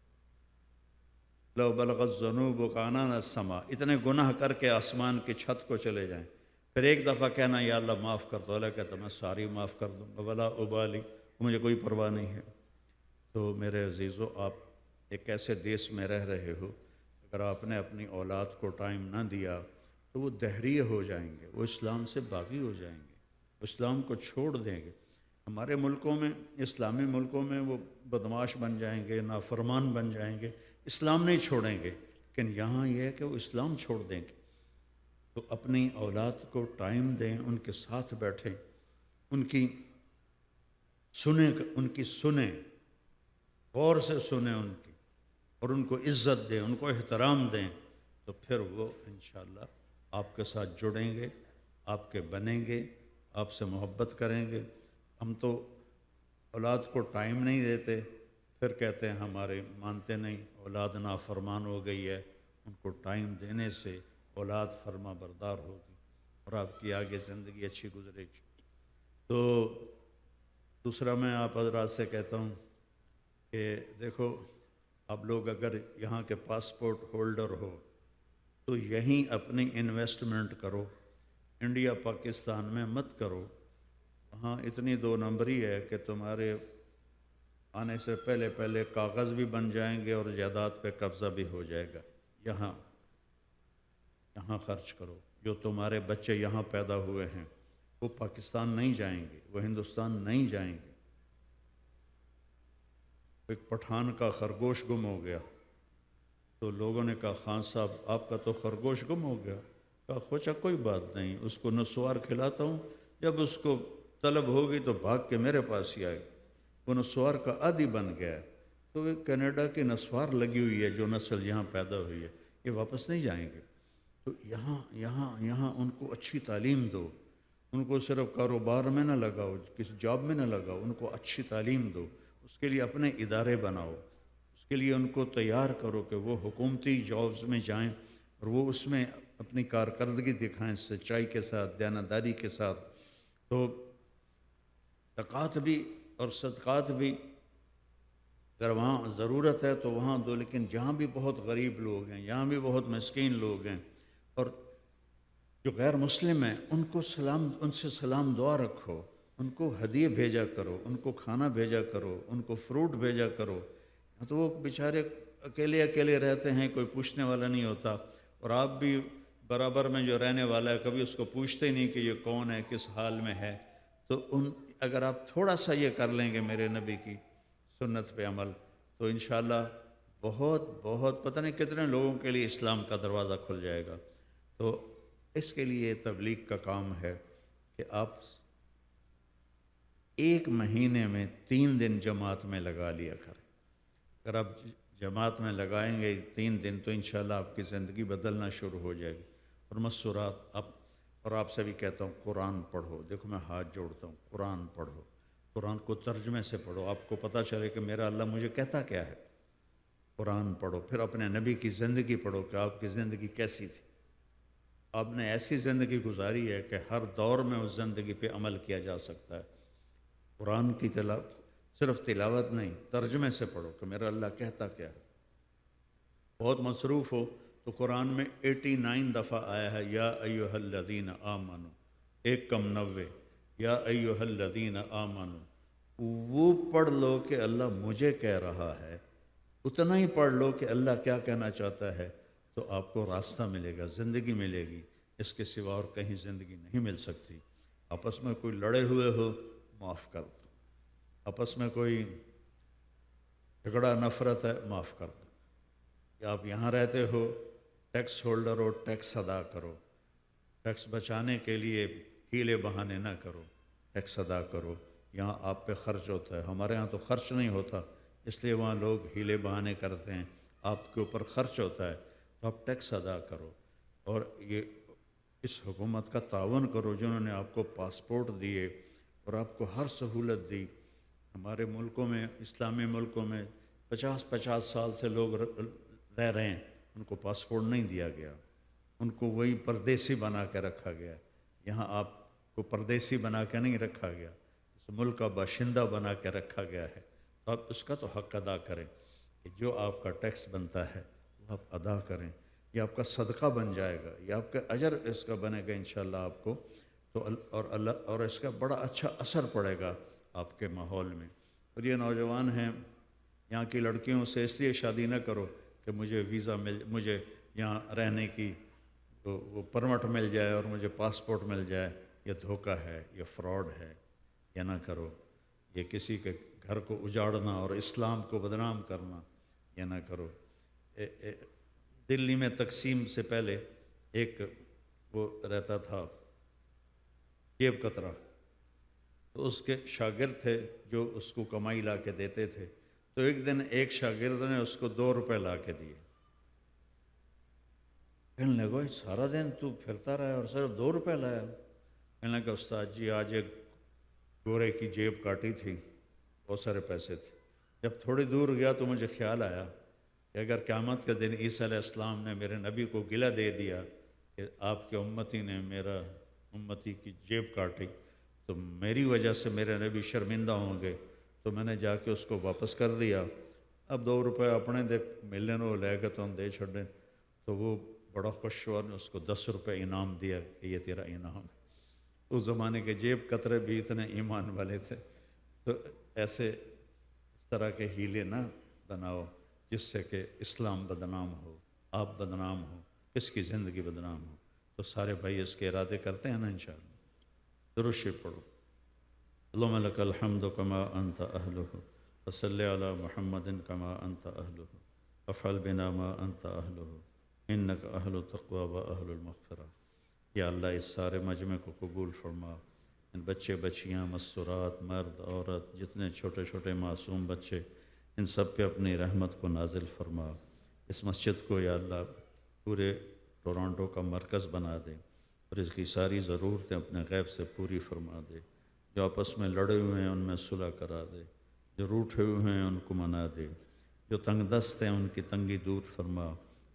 لو بلغ الذنوب عنان السماء، اتنے گناہ کر کے آسمان کی چھت کو چلے جائیں، پھر ایک دفعہ کہنا یا اللہ معاف کر دو، اللہ کہتا میں ساری معاف کر دوں گا، ولا ابالی، مجھے کوئی پرواہ نہیں ہے. تو میرے عزیزو، آپ ایک ایسے دیس میں رہ رہے ہو، اگر آپ نے اپنی اولاد کو ٹائم نہ دیا تو وہ دہریے ہو جائیں گے، وہ اسلام سے باغی ہو جائیں گے، وہ اسلام کو چھوڑ دیں گے. ہمارے ملکوں میں، اسلامی ملکوں میں، وہ بدماش بن جائیں گے، نافرمان بن جائیں گے. اسلام نہیں چھوڑیں گے، لیکن یہاں یہ ہے کہ وہ اسلام چھوڑ دیں گے۔ تو اپنی اولاد کو ٹائم دیں، ان کے ساتھ بیٹھیں، ان کی سنیں، غور سے سنیں ان کی، اور ان کو عزت دیں، ان کو احترام دیں، تو پھر وہ انشاءاللہ آپ کے ساتھ جڑیں گے، آپ کے بنیں گے، آپ سے محبت کریں گے۔ ہم تو اولاد کو ٹائم نہیں دیتے، پھر کہتے ہیں ہمارے مانتے نہیں، اولاد نافرمان ہو گئی ہے۔ ان کو ٹائم دینے سے اولاد فرما بردار ہوگی اور آپ کی آگے زندگی اچھی گزرے گی۔ تو دوسرا میں آپ حضرات سے کہتا ہوں کہ دیکھو، آپ لوگ اگر یہاں کے پاسپورٹ ہولڈر ہو تو یہیں اپنی انویسٹمنٹ کرو، انڈیا پاکستان میں مت کرو۔ وہاں اتنی دو نمبری ہے کہ تمہارے آنے سے پہلے پہلے کاغذ بھی بن جائیں گے اور جائیداد پہ قبضہ بھی ہو جائے گا۔ یہاں خرچ کرو۔ جو تمہارے بچے یہاں پیدا ہوئے ہیں وہ پاکستان نہیں جائیں گے، وہ ہندوستان نہیں جائیں گے۔ ایک پٹھان کا خرگوش گم ہو گیا تو لوگوں نے کہا خان صاحب آپ کا تو خرگوش گم ہو گیا۔ کہا خوچا کوئی بات نہیں، اس کو نسوار کھلاتا ہوں، جب اس کو طلب ہوگی تو بھاگ کے میرے پاس ہی آئے گا۔ وہ نسوار کا عادی بن گیا ہے۔ تو وہ کینیڈا کی نسوار لگی ہوئی ہے، جو نسل یہاں پیدا ہوئی ہے، یہ واپس نہیں جائیں گے۔ تو یہاں ان کو اچھی تعلیم دو، ان کو صرف کاروبار میں نہ لگاؤ، کسی جاب میں نہ لگاؤ، ان کو اچھی تعلیم دو، اس کے لیے اپنے ادارے بناؤ، اس کے لیے ان کو تیار کرو کہ وہ حکومتی جابز میں جائیں اور وہ اس میں اپنی کارکردگی دکھائیں سچائی کے ساتھ، دیانتداری کے ساتھ۔ تو زکوٰۃ بھی اور صدقات بھی اگر وہاں ضرورت ہے تو وہاں دو، لیکن جہاں بھی بہت غریب لوگ ہیں، یہاں بھی بہت مسکین لوگ ہیں اور جو غیر مسلم ہیں، ان سے سلام دعا رکھو، ان کو ہدیے بھیجا کرو، ان کو کھانا بھیجا کرو، ان کو فروٹ بھیجا کرو۔ تو وہ بیچارے اکیلے رہتے ہیں، کوئی پوچھنے والا نہیں ہوتا، اور آپ بھی برابر میں جو رہنے والا ہے کبھی اس کو پوچھتے ہی نہیں کہ یہ کون ہے، کس حال میں ہے۔ تو اگر آپ تھوڑا سا یہ کر لیں گے میرے نبی کی سنت پہ عمل، تو انشاءاللہ بہت پتہ نہیں کتنے لوگوں کے لیے اسلام کا دروازہ کھل جائے گا۔ تو اس کے لیے تبلیغ کا کام ہے کہ آپ ایک مہینے میں 3 دن جماعت میں لگا لیا کریں۔ اگر آپ جماعت میں لگائیں گے 3 دن تو انشاءاللہ آپ کی زندگی بدلنا شروع ہو جائے گی۔ اور مسورات اور آپ سے بھی کہتا ہوں قرآن پڑھو۔ دیکھو میں ہاتھ جوڑتا ہوں، قرآن پڑھو، قرآن کو ترجمے سے پڑھو، آپ کو پتہ چلے کہ میرا اللہ مجھے کہتا کیا ہے۔ قرآن پڑھو، پھر اپنے نبی کی زندگی پڑھو کہ آپ کی زندگی کیسی تھی۔ آپ نے ایسی زندگی گزاری ہے کہ ہر دور میں اس زندگی پہ عمل کیا جا سکتا ہے۔ قرآن کی صرف تلاوت نہیں، ترجمے سے پڑھو کہ میرا اللہ کہتا کیا ہے۔ بہت مصروف ہو تو قرآن میں 89 دفعہ آیا ہے یا ایھا الذین آمنوا، 1 کم 90، یا ایھا الذین آمنوا۔ وہ پڑھ لو کہ اللہ مجھے کہہ رہا ہے، اتنا ہی پڑھ لو کہ اللہ کیا کہنا چاہتا ہے، تو آپ کو راستہ ملے گا، زندگی ملے گی۔ اس کے سوا اور کہیں زندگی نہیں مل سکتی۔ آپس میں کوئی لڑے ہوئے ہو معاف کر دو، آپس میں کوئی جھگڑا نفرت ہے معاف کر دو۔ یا آپ یہاں رہتے ہو، ٹیکس ہولڈر ہو، ٹیکس ادا کرو، ٹیکس بچانے کے لیے ہیلے بہانے نہ کرو، ٹیکس ادا کرو۔ یہاں آپ پہ خرچ ہوتا ہے، ہمارے ہاں تو خرچ نہیں ہوتا، اس لیے وہاں لوگ ہیلے بہانے کرتے ہیں، آپ کے اوپر خرچ ہوتا ہے تو آپ ٹیکس ادا کرو۔ اور یہ اس حکومت کا تعاون کرو جنہوں نے آپ کو پاسپورٹ دیے اور آپ کو ہر سہولت دی۔ ہمارے ملکوں میں، اسلامی ملکوں میں 50 سال سے لوگ رہ رہے ہیں، ان کو پاسپورٹ نہیں دیا گیا، ان کو وہی پردیسی بنا کے رکھا گیا۔ یہاں آپ کو پردیسی بنا کے نہیں رکھا گیا، اس ملک کا باشندہ بنا کے رکھا گیا ہے۔ تو آپ اس کا تو حق ادا کریں کہ جو آپ کا ٹیکس بنتا ہے وہ آپ ادا کریں، یہ آپ کا صدقہ بن جائے گا، یہ آپ کا اجر اس کا بنے گا انشاءاللہ آپ کو۔ تو اور اس کا بڑا اچھا اثر پڑے گا آپ کے ماحول میں۔ اور یہ نوجوان ہیں، یہاں کی لڑکیوں سے اس لیے شادی نہ کرو کہ مجھے ویزا مجھے یہاں رہنے کی وہ پرمٹ مل جائے اور مجھے پاسپورٹ مل جائے۔ یہ دھوکہ ہے، یہ فراڈ ہے، یہ نہ کرو۔ یہ کسی کے گھر کو اجاڑنا اور اسلام کو بدنام کرنا، یہ نہ کرو۔ دلی میں تقسیم سے پہلے ایک وہ رہتا تھا جیب کترا، تو اس کے شاگرد تھے جو اس کو کمائی لا کے دیتے تھے، تو ایک دن ایک شاگرد نے اس کو 2 روپے لا کے دیے۔ کہنے لگا سارا دن تو پھرتا رہا اور صرف 2 روپے لایا؟ کہنے لگا استاد جی آج ایک گورے کی جیب کاٹی تھی، بہت سارے پیسے تھے، جب تھوڑی دور گیا تو مجھے خیال آیا کہ اگر قیامت کے دن عیسیٰ علیہ السلام نے میرے نبی کو گلہ دے دیا کہ آپ کے امتی نے میرا امتی کی جیب کاٹی تو میری وجہ سے میرے نبی شرمندہ ہوں گے، تو میں نے جا کے اس کو واپس کر دیا۔ اب 2 روپے اپنے دے ملنے وہ لے گئے تو ہم دے چھڑیں، تو وہ بڑا خوش ہوا، نے اس کو 10 روپے انعام دیا کہ یہ تیرا انعام ہے۔ اس زمانے کے جیب کترے بھی اتنے ایمان والے تھے۔ تو ایسے اس طرح کے ہیلے نہ بناؤ جس سے کہ اسلام بدنام ہو، آپ بدنام ہو، اس کی زندگی بدنام ہو۔ تو سارے بھائی اس کے ارادے کرتے ہیں نا انشاءاللہ۔ درود شریف پڑھو۔ اللہم لک الحمد کما انت اہلہ وصلی علی محمد کما انت اہلہ افعل بنا ما انت اہلہ انک اہل التقوی و اہل المغفرہ۔ یا اللہ اس سارے مجمع کو قبول فرما، ان بچے بچیاں مستورات مرد عورت جتنے چھوٹے چھوٹے معصوم بچے ان سب پہ اپنی رحمت کو نازل فرما۔ اس مسجد کو یا اللہ پورے ٹورانٹو کا مرکز بنا دے اور اس کی ساری ضرورتیں اپنے غیب سے پوری فرما دے۔ جو آپس میں لڑے ہوئے ہیں ان میں صلح کرا دے، جو روٹھے ہوئے ہیں ان کو منا دے، جو تنگ دست ہیں ان کی تنگی دور فرما،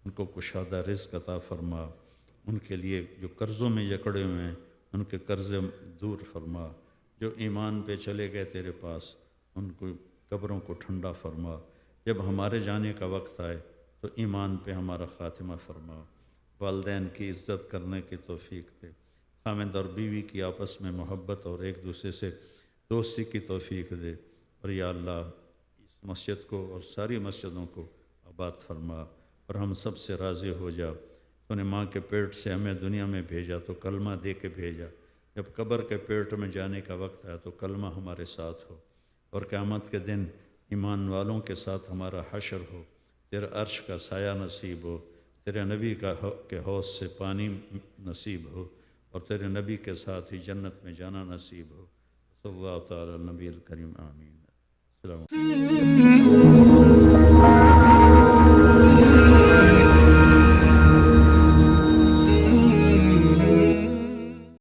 ان کو کشادہ رزق عطا فرما، ان کے لیے جو قرضوں میں جکڑے ہوئے ہیں ان کے قرض دور فرما، جو ایمان پہ چلے گئے تیرے پاس ان کو قبروں کو ٹھنڈا فرما، جب ہمارے جانے کا وقت آئے تو ایمان پہ ہمارا خاتمہ فرما، والدین کی عزت کرنے کی توفیق دے، خاوند اور بیوی کی آپس میں محبت اور ایک دوسرے سے دوستی کی توفیق دے، اور یا اللہ اس مسجد کو اور ساری مسجدوں کو آباد فرما اور ہم سب سے راضی ہو جا۔ تو نے ماں کے پیٹ سے ہمیں دنیا میں بھیجا تو کلمہ دے کے بھیجا، جب قبر کے پیٹ میں جانے کا وقت آیا تو کلمہ ہمارے ساتھ ہو، اور قیامت کے دن ایمان والوں کے ساتھ ہمارا حشر ہو، تیرے عرش کا سایہ نصیب ہو، تیرے نبی کے حوض سے پانی نصیب ہو، اور تیرے نبی کے ساتھ ہی جنت میں جانا نصیب ہو۔ صلی اللہ تعالی نبی الکریم آمین۔ السلام علیکم۔